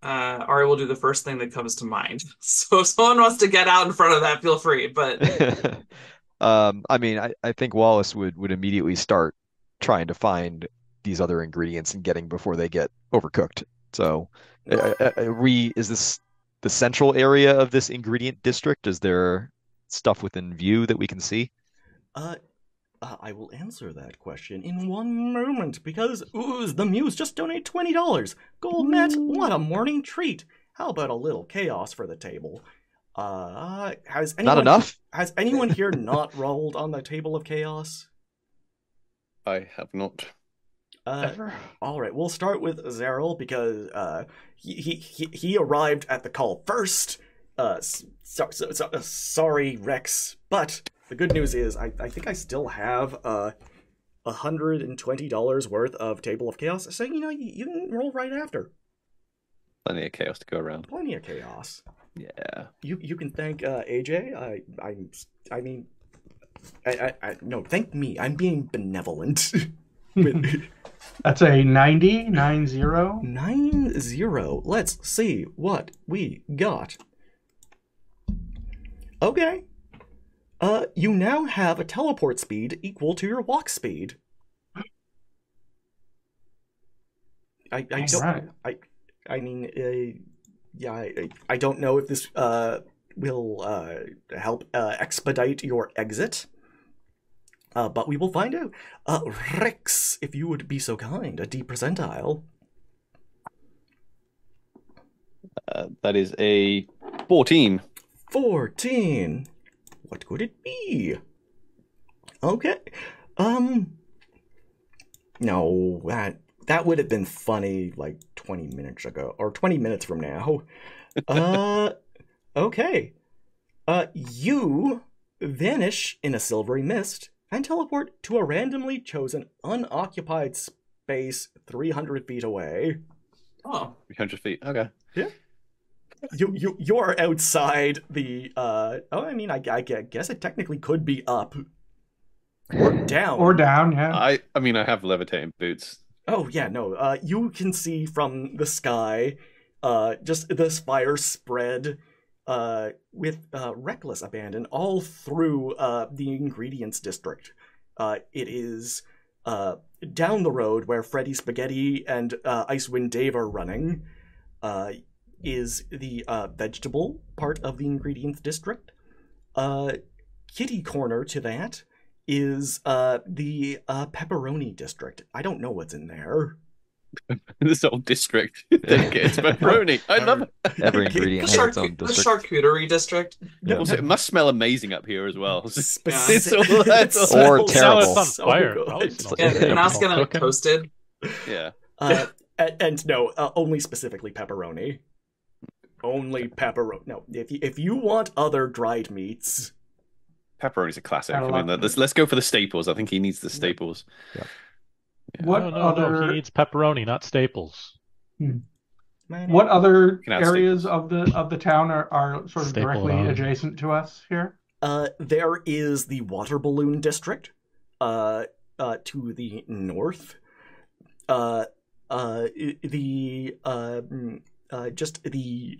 Ari will do the first thing that comes to mind. So if someone wants to get out in front of that, feel free. But I mean, I think Wallace would immediately start trying to find these other ingredients and getting before they get overcooked. So, is this the central area of this ingredient district? Is there stuff within view that we can see? I will answer that question in one moment, because Ooze the Muse just donated $20. Goldmet, what a morning treat. How about a little chaos for the table? Has anyone, Not enough? Has anyone here not rolled on the table of chaos? I have not. Ever? All right, we'll start with Zeril, because he arrived at the call first. Sorry, Rex, but the good news is I think I still have $120 worth of Table of Chaos, so you can roll right after. Plenty of chaos to go around. Plenty of chaos. Yeah. You can thank AJ. I mean, no, thank me. I'm being benevolent. That's a 90. 90. 90. Let's see what we got. Okay. You now have a teleport speed equal to your walk speed. I don't know if this will help expedite your exit. But we will find out. Rex, if you would be so kind, a D percentile. That is a 14. 14. What could it be? Okay. No, that would have been funny like 20 minutes ago, or 20 minutes from now. Okay. You vanish in a silvery mist and teleport to a randomly chosen unoccupied space 300 feet away. oh, 300 feet. Okay. Yeah. You're outside the I guess it technically could be up or down. Or down, yeah. I mean, I have levitating boots. Oh yeah, no. You can see from the sky just this fire spread with reckless abandon all through the ingredients district. It is down the road where Freddy Spaghetti and Icewind Dave are running. Is the vegetable part of the ingredients district. Kitty corner to that is the pepperoni district. I don't know what's in there. This whole district dedicated to pepperoni. I love it. Every ingredient has its own the district. charcuterie district. No, Also, it must smell amazing up here as well. Specific- It's Or It smells terrible. on so fire. good. Probably smells Yeah, good. and now it's gonna be Cooking. toasted. Yeah. And no, only specifically pepperoni. Only pepperoni. No, if you want other dried meats, Pepperoni's a classic. I I mean, love let's go for the staples. I think he needs the staples. Yeah. What No, other? he needs pepperoni, not staples. What other Can add areas staples. of the town are sort of Staple it directly on. adjacent to us here? there is the water balloon district, to the north. Just the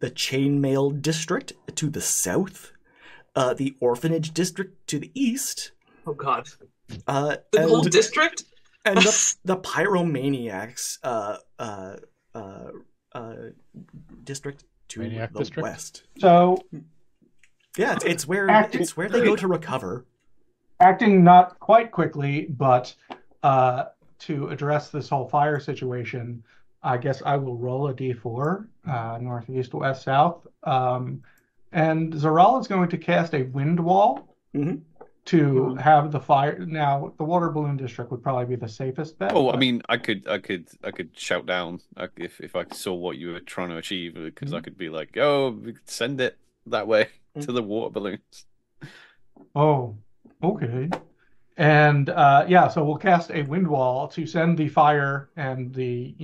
chainmail district to the south. The orphanage district to the east. Oh God. The whole district? And the pyromaniacs district to Maniac the district? west. So Yeah, it's where they go to recover. acting not quite quickly, but to address this whole fire situation, I guess I will roll a d4, northeast, west, south. And Zaral is going to cast a wind wall to have the fire. Now, the water balloon district would probably be the safest bet. Oh, I mean, I could shout down if I saw what you were trying to achieve, because I could be like, "Oh, we could send it that way to the water balloons." Oh, okay. And yeah, so we'll cast a wind wall to send the fire and the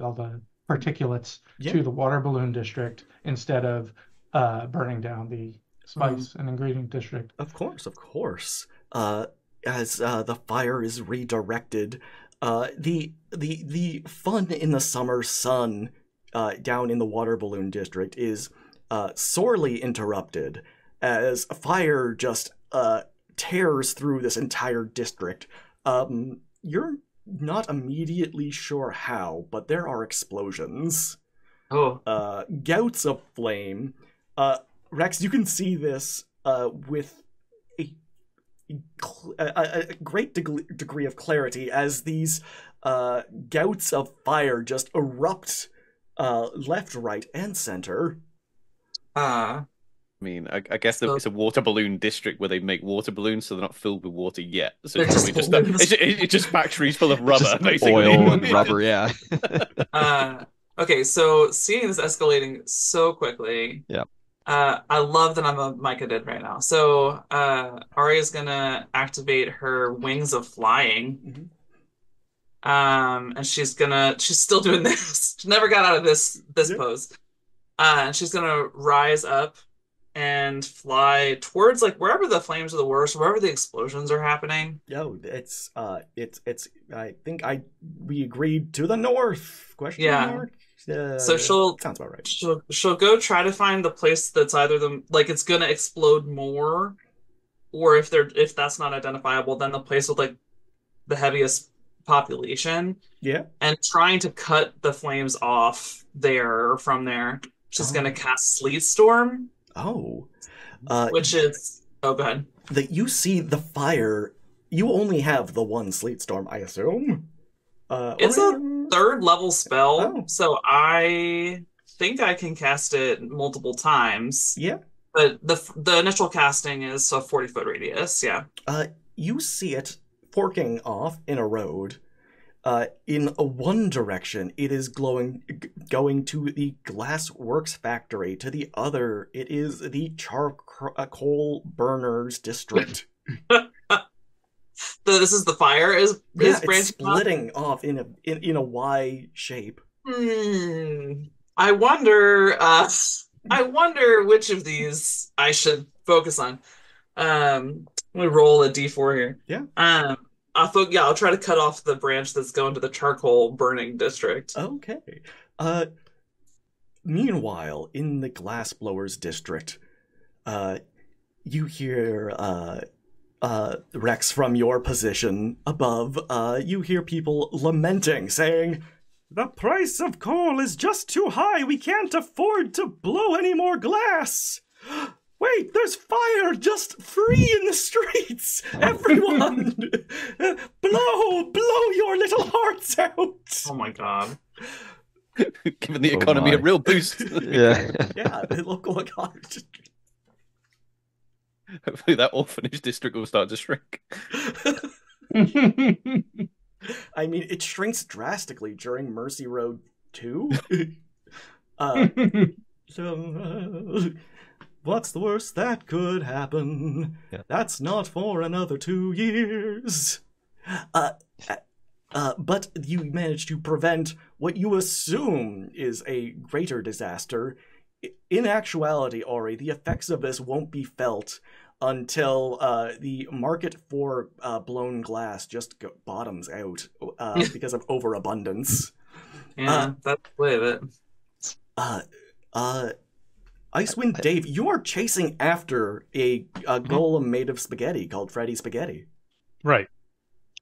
all the particulates to the water balloon district instead of burning down the spice and ingredient district. Of course. As the fire is redirected, the fun in the summer sun down in the water balloon district is sorely interrupted as fire just tears through this entire district. You're not immediately sure how, but there are explosions. Gouts of flame. Rex, you can see this with a great degree of clarity as these gouts of fire just erupt left, right, and center. I mean, I guess it's a water balloon district where they make water balloons, so they're not filled with water yet. So it's just factories full of rubber, basically. Oil and rubber, yeah. Okay, so seeing this escalating so quickly, I love that I'm a Mycadid right now. So Arya's gonna activate her wings of flying. And she's still doing this. She never got out of this pose. And she's gonna rise up and fly towards like wherever the flames are the worst, wherever the explosions are happening. It's I think we agreed to the north. Question mark. So sounds about right. She'll go try to find the place that's either it's gonna explode more, or if that's not identifiable, then the place with like the heaviest population. Yeah. And trying to cut the flames off there or from there. She's gonna cast Sleet Storm. Which is go ahead. That you see the fire. You only have the one Sleet Storm, I assume. It's a 3rd level spell, so I think I can cast it multiple times. Yeah. But the initial casting is a 40-foot radius, yeah. You see it forking off in a road. In one direction, it is going to the Glassworks factory. To the other, it is the charcoal burners district. This is the fire is it's splitting off in a Y shape. I wonder which of these I should focus on. Let me roll a d4 here. Yeah. I'll try to cut off the branch that's going to the charcoal burning district. Okay. Meanwhile, in the glassblowers district, you hear Rex, from your position above, you hear people lamenting, saying, "The price of coal is just too high. We can't afford to blow any more glass. Wait, there's fire just free in the streets. Everyone, blow your little hearts out." Oh my god. Giving the economy a real boost. Yeah, the local economy. Hopefully that orphanage district will start to shrink. I mean, it shrinks drastically during Mercy Road 2. So, what's the worst that could happen? Yeah. That's not for another 2 years. But you managed to prevent what you assume is a greater disaster. In actuality, Ori, the effects of this won't be felt until the market for blown glass just bottoms out because of overabundance. Yeah, that's the way of it. Icewind Dave, you are chasing after a golem made of spaghetti called Freddy Spaghetti. Right.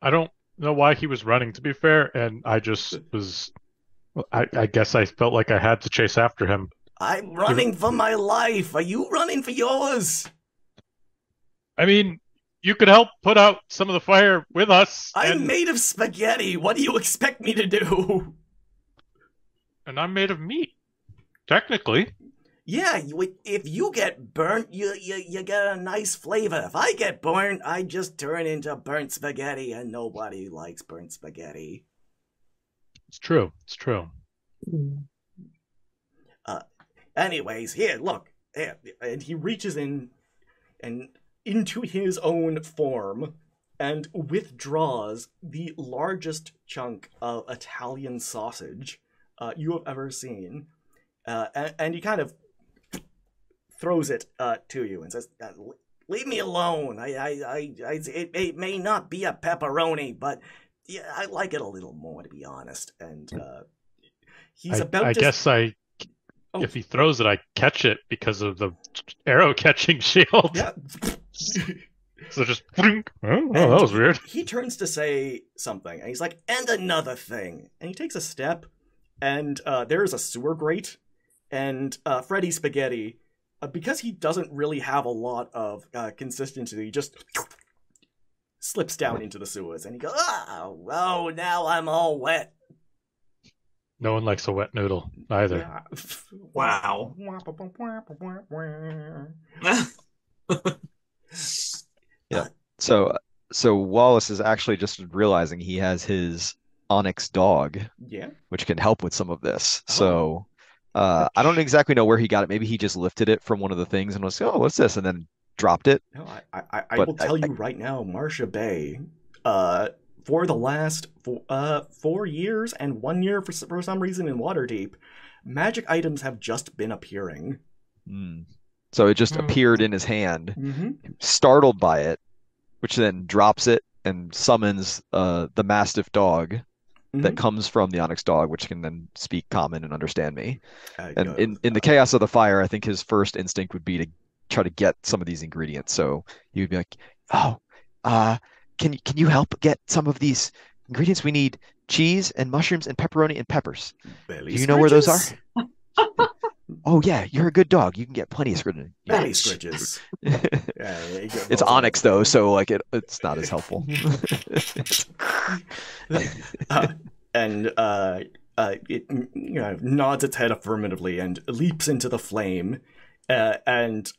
I don't know why he was running, to be fair, and I just was... I guess I felt like I had to chase after him. I'm running for my life. Are you running for yours? I mean, you could help put out some of the fire with us. I'm made of spaghetti. What do you expect me to do? And I'm made of meat, technically. Yeah, if you get burnt, you get a nice flavor. If I get burnt, I just turn into burnt spaghetti, and nobody likes burnt spaghetti. It's true. It's true. Anyways, here, look. Here, and he reaches in and into his own form and withdraws the largest chunk of Italian sausage you have ever seen. And he kind of throws it to you and says, "Leave me alone. It may not be a pepperoni, but yeah, I like it a little more, to be honest." And he's about to... I guess if he throws it, I catch it because of the arrow catching shield. Yeah. So just... Oh, that was weird. He turns to say something, and he's like, "And another thing." And he takes a step, and there's a sewer grate, and Freddy Spaghetti, because he doesn't really have a lot of consistency, he just slips down into the sewers, and he goes, "Oh, now I'm all wet." No one likes a wet noodle, either. Yeah. Wow. Yeah. So Wallace is actually just realizing he has his onyx dog, Yeah. which can help with some of this. Oh. So I don't exactly know where he got it. Maybe he just lifted it from one of the things and was like, "Oh, what's this?" and then dropped it. No, I will tell you right now, Marcia Bay, for the last 4 years and 1 year for some reason in Waterdeep, magic items have just been appearing. So it just appeared in his hand, Mm-hmm. startled by it, which then drops it and summons the Mastiff dog that comes from the Onyx dog, which can then speak common and understand me. And in the chaos of the fire, I think his first instinct would be to try to get some of these ingredients. So he would be like, "Oh, can you help get some of these ingredients? We need cheese and mushrooms and pepperoni and peppers. Belly Do you know where those scritches? are?" "Oh yeah, you're a good dog. You can get plenty of scritches." Belly scritches. It's Onyx though, so like it's not as helpful. And it nods its head affirmatively and leaps into the flame. And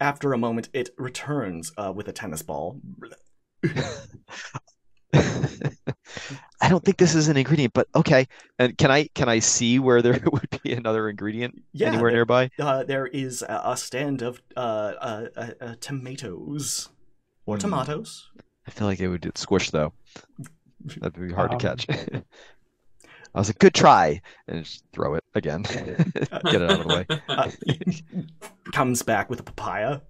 after a moment, it returns with a tennis ball. I don't think this is an ingredient, but okay. And can I see where there would be another ingredient anywhere nearby? There is a stand of tomatoes. Or tomatoes. I feel like it would squish though. That'd be hard to catch. I was like, "Good try," and just throw it again. Get it out of the way. Comes back with a papaya.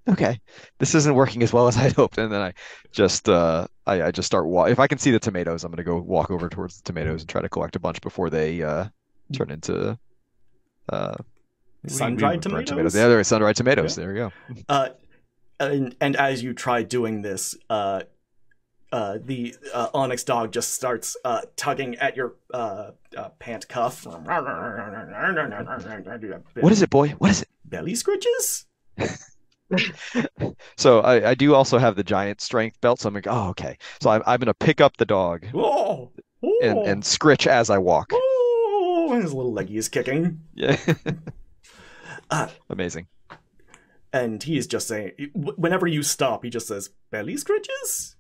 Okay, this isn't working as well as I'd hoped, and then I just start if I can see the tomatoes, I'm gonna go walk over towards the tomatoes and try to collect a bunch before they turn into sun-dried tomatoes. Yeah, they're sun-dried tomatoes. Yeah. There you go. And as you try doing this, the Onyx dog just starts tugging at your pant cuff. What is it, boy? What is it? Belly scritches? So I do also have the giant strength belt, so I'm like, oh, okay. So I'm going to pick up the dog and scritch as I walk. Oh, his little leggy is kicking. Yeah. Amazing. And he is just saying, whenever you stop, he just says, "Belly scritches?"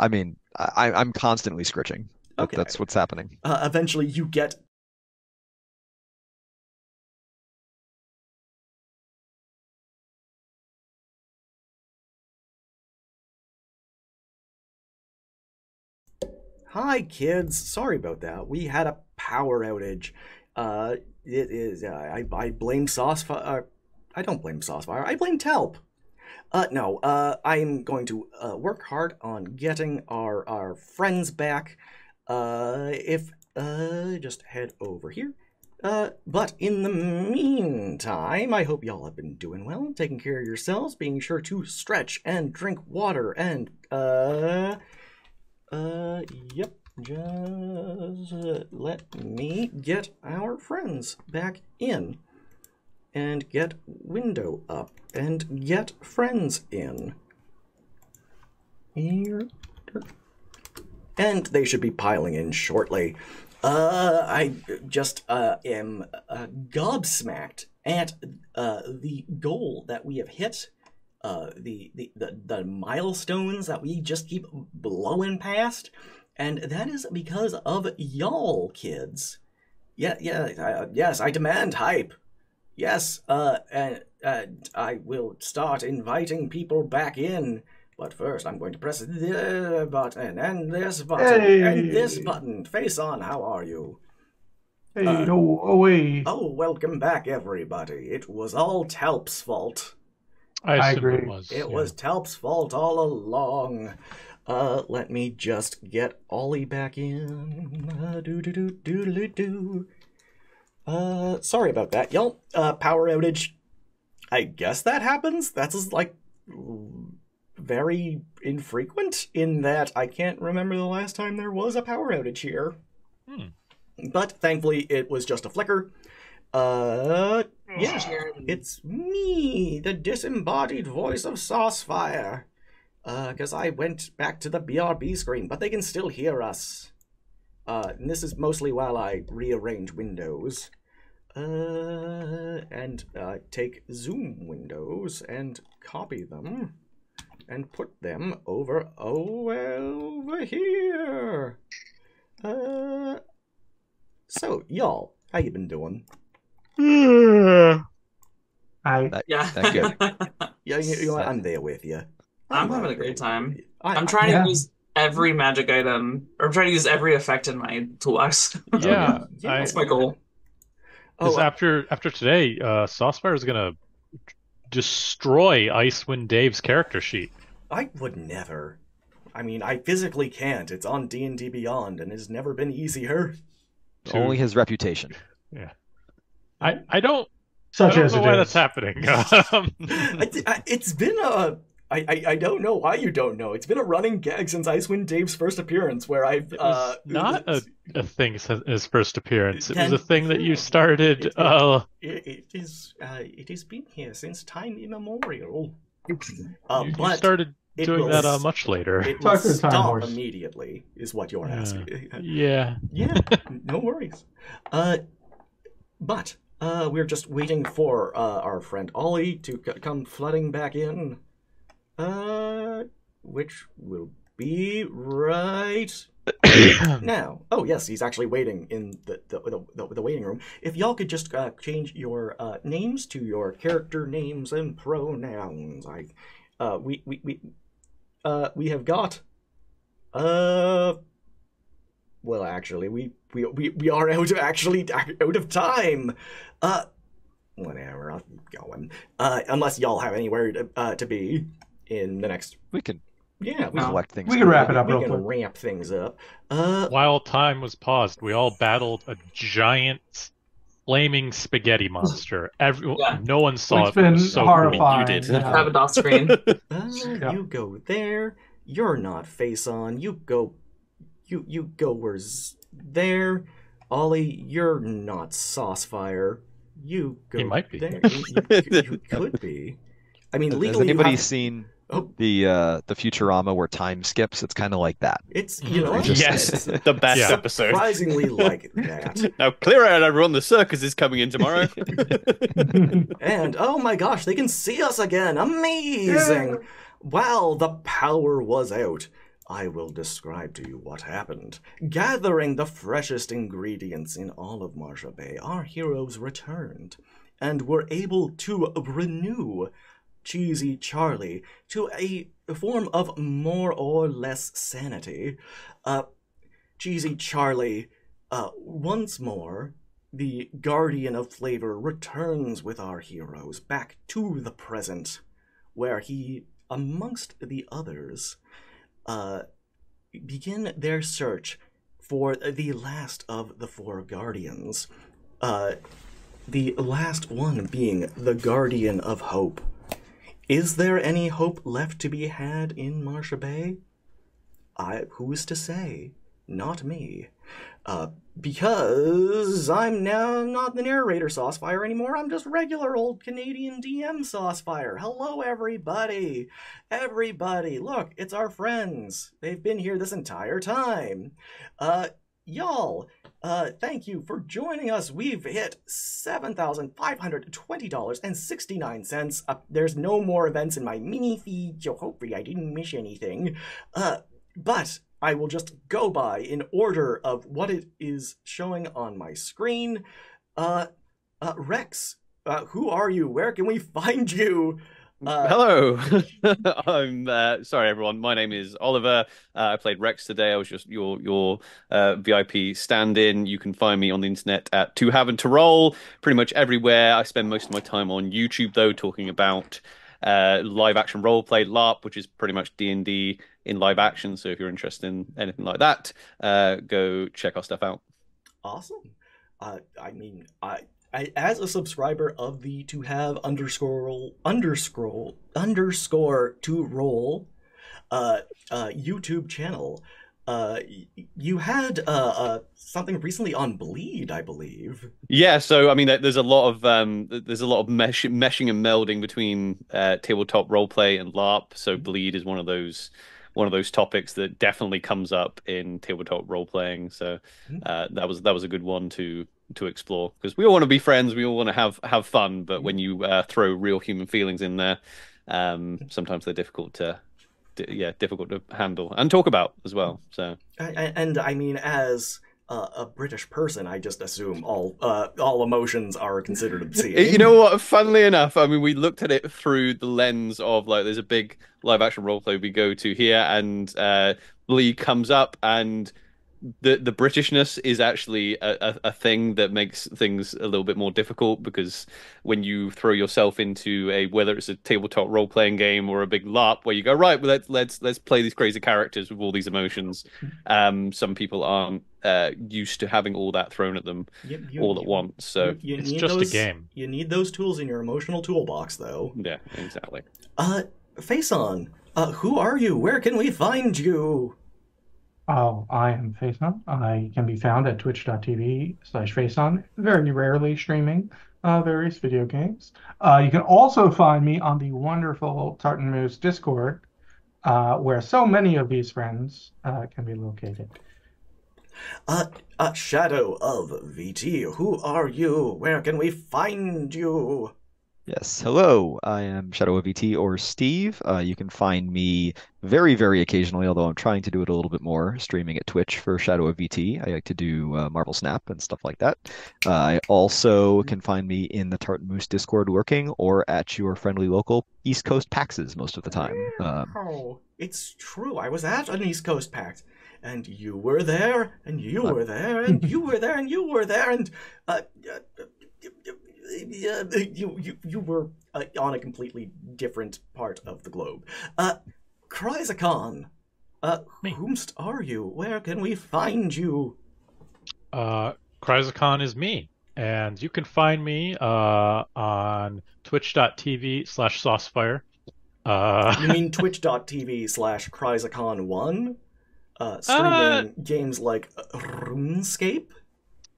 I mean, I'm constantly scritching. Okay. That's what's happening. Eventually, you get. Hi, kids. Sorry about that. We had a power outage. It is. I blame Saucefire. I don't blame Saucefire. I blame Telp. No. I'm going to work hard on getting our friends back. If just head over here. But in the meantime, I hope y'all have been doing well, taking care of yourselves, being sure to stretch and drink water, and yep. Just let me get our friends back in, and get window up, and get friends in. Here. And they should be piling in shortly. I just am gobsmacked at the goal that we have hit, the milestones that we just keep blowing past, and that is because of y'all, kids. Yes, I demand hype. Yes, and I will start inviting people back in. But first, I'm going to press this button, and this button, and this button. Face on, how are you? Hey, no, away. Oh, welcome back, everybody. It was all Telp's fault. I agree. It was. It was Telp's fault all along. Let me just get Ollie back in. Sorry about that, y'all. Power outage. I guess that happens. That's like very infrequent in that I can't remember the last time there was a power outage here. But thankfully it was just a flicker. Yeah, it's me, the disembodied voice of Saucefire. Because I went back to the BRB screen, but they can still hear us. And this is mostly while I rearrange windows. And take Zoom windows and copy them. And put them over here. So, y'all, how you been doing? I Yeah. Thank you. Yeah, you know what? I'm there with you. I'm having a great time. I- I'm trying yeah. to use every magic item, or I'm trying to use every effect in my toolbox. Yeah, That's my goal. Because after today, Saucefire is gonna destroy Icewind Dave's character sheet. I would never. I mean, I physically can't. It's on D&D Beyond, and it's never been easier. Only his reputation. Yeah, I don't Such know as it why is. that's happening. It's been a... I don't know why you don't know. It's been a running gag since Icewind Dave's first appearance, where I've... It was not a thing since his first appearance. It was a thing that you started. It has been here since time immemorial. You But started it doing will that s- much later. it will Talk to the time stop horse. immediately, is what you're asking. Yeah. Yeah, no worries. But we're just waiting for our friend Ollie to come flooding back in. Which will be right now. Oh yes, he's actually waiting in the waiting room. If y'all could just change your names to your character names and pronouns. We have got well, actually, we are out of time. Whatever, I'll keep going. Unless y'all have anywhere to be in the next. We can Yeah, collect things. We can wrap it up we real can quick. ramp things up. While time was paused, we all battled a giant flaming spaghetti monster. Yeah. No one saw It's it. But it been was so horrifying. You did. yeah. Have it off screen. Yeah. You go there. You're not face on. You go where's there. Ollie, you're not Saucefire. You go. He might be. there. You could be. I mean, Has legally, anybody you have, seen Oh. the Futurama where time skips? It's kind of like that. it's you know what? Yes. It's The best Yeah. episode. surprisingly like that. Now clear out, everyone. The circus is coming in tomorrow. And oh my gosh, they can see us again! Amazing! Wow, the power was out. I will describe to you what happened. Gathering the freshest ingredients in all of Marsha Bay, our heroes returned and were able to renew Cheesy Charlie to a form of more or less sanity. Cheesy Charlie, once more, the guardian of flavor, returns with our heroes back to the present, where he, amongst the others, begin their search for the last of the four guardians. The last one being the Guardian of Hope. Is there any hope left to be had in Marsha Bay? Who's to say? Not me. Because I'm now not the narrator Saucefire anymore, I'm just regular old Canadian DM Saucefire. Hello, everybody! Everybody, look, it's our friends. They've been here this entire time. Y'all, thank you for joining us. We've hit $7,520.69. There's no more events in my mini feed, so hopefully I didn't miss anything. But I will just go by in order of what it is showing on my screen. Rex, who are you? Where can we find you? Hello. I'm sorry, everyone. My name is Oliver. I played Rex today. I was just your VIP stand-in. You can find me on the internet at To Have and To Roll, pretty much everywhere. I spend most of my time on YouTube, though, talking about live action role play LARP, which is pretty much D&D in live action. So if you're interested in anything like that, go check our stuff out. Awesome. I as a subscriber of the To Have _to roll YouTube channel, you had something recently on Bleed, I believe. Yeah, so I mean, there's a lot of meshing and melding between tabletop roleplay and LARP. So Bleed is one of those topics that definitely comes up in tabletop role playing. So that was a good one to explore, because we all want to be friends, we all want to have fun, but when you throw real human feelings in there, sometimes they're difficult to handle and talk about as well. So and I mean, as a British person, I just assume all emotions are considered obscene. You know what? Funnily enough, I mean, we looked at it through the lens of, like, there's a big live action roleplay we go to here, and Bleed comes up, and the Britishness is actually a thing that makes things a little bit more difficult, because when you throw yourself into whether it's a tabletop role playing game or a big LARP where you go, right, well, let's play these crazy characters with all these emotions, some people aren't used to having all that thrown at them all at once. So it's just a game. You need those tools in your emotional toolbox, though. Yeah, exactly. Faison, who are you? Where can we find you? Oh, I am Faison. I can be found at twitch.tv/Faison, very rarely streaming various video games. You can also find me on the wonderful Tartan Moose Discord, where so many of these friends can be located. ShadowOfVT, who are you? Where can we find you? Yes, hello. I am ShadowOfVT or Steve. You can find me very, very occasionally, although I'm trying to do it a little bit more, streaming at Twitch for ShadowOfVT. I like to do Marvel Snap and stuff like that. I also can find me in the Tartan Moose Discord lurking, or at your friendly local East Coast PAXs most of the time. It's true. I was at an East Coast PAX, and you were there, and you were there, and you were there, and you were there, and you were on a completely different part of the globe. Chrysacon, whomst are you? Where can we find you? Chrysacon is me, and you can find me on twitch.tv/Saucefire. You mean twitch.tv/Chrysacon1? Streaming games like RuneScape?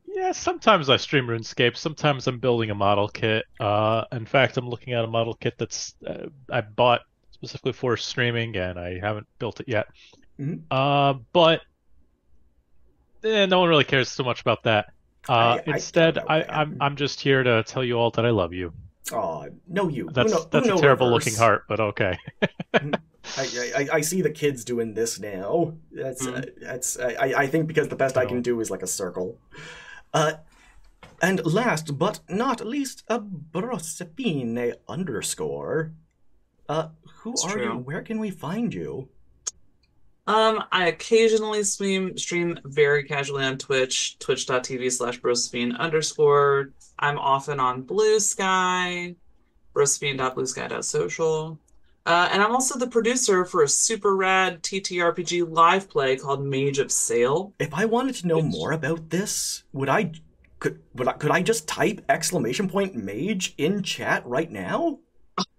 Yeah, sometimes I stream RuneScape. Sometimes I'm building a model kit. In fact, I'm looking at a model kit that's I bought specifically for streaming, and I haven't built it yet. But no one really cares so much about that. Instead, I'm just here to tell you all that I love you. Oh, no, you. That's a Uno terrible reverse. looking heart, but okay. I see the kids doing this now. I think because the best I can do is like a circle. And last but not least, a Brosepine _ who It's are true. you? Where can we find you? I occasionally stream very casually on Twitch, twitch.tv/brosepine_. I'm often on Blue Sky, brosepine.bluesky.social. And I'm also the producer for a super rad TTRPG live play called Mage of Sail. If I wanted to know more about this, could I just type !mage in chat right now?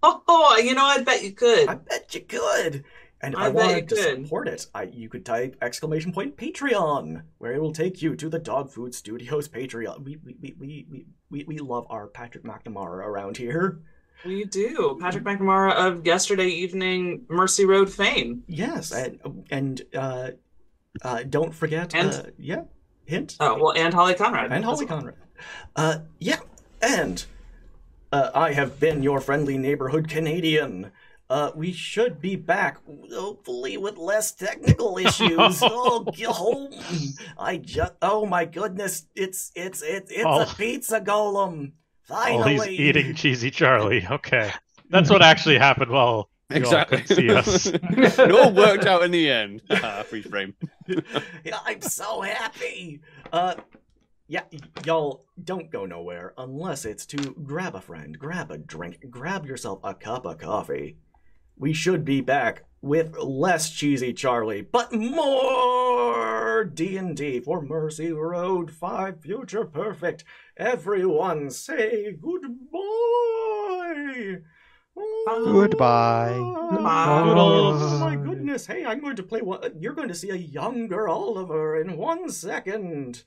Oh, you know, I bet you could. I bet you could. And if I bet you wanted to could. support it, you could type !Patreon, where it will take you to the Dog Food Studios Patreon. We love our Patrick McNamara around here. We do. Patrick McNamara of yesterday evening Mercy Road fame. Yes, and don't forget, And- hint. Oh, well, and Holly Conrad. And Holly Conrad. Yeah, and I have been your friendly neighborhood Canadian. We should be back, hopefully with less technical issues. Oh my goodness, it's a pizza golem. Finally. Oh, he's eating Cheesy Charlie. Okay. That's what actually happened while you Exactly. all couldn't see us. It all worked out in the end. Freeze frame. Yeah, I'm so happy. Yeah, y'all don't go nowhere unless it's to grab a friend, grab a drink, grab yourself a cup of coffee. We should be back with less Cheesy Charlie, but more D&D for Mercy Road 5 Future Perfect. Everyone say goodbye. Goodbye. Oh my goodness. Hey, I'm going to play one. You're going to see a younger Oliver in 1 second.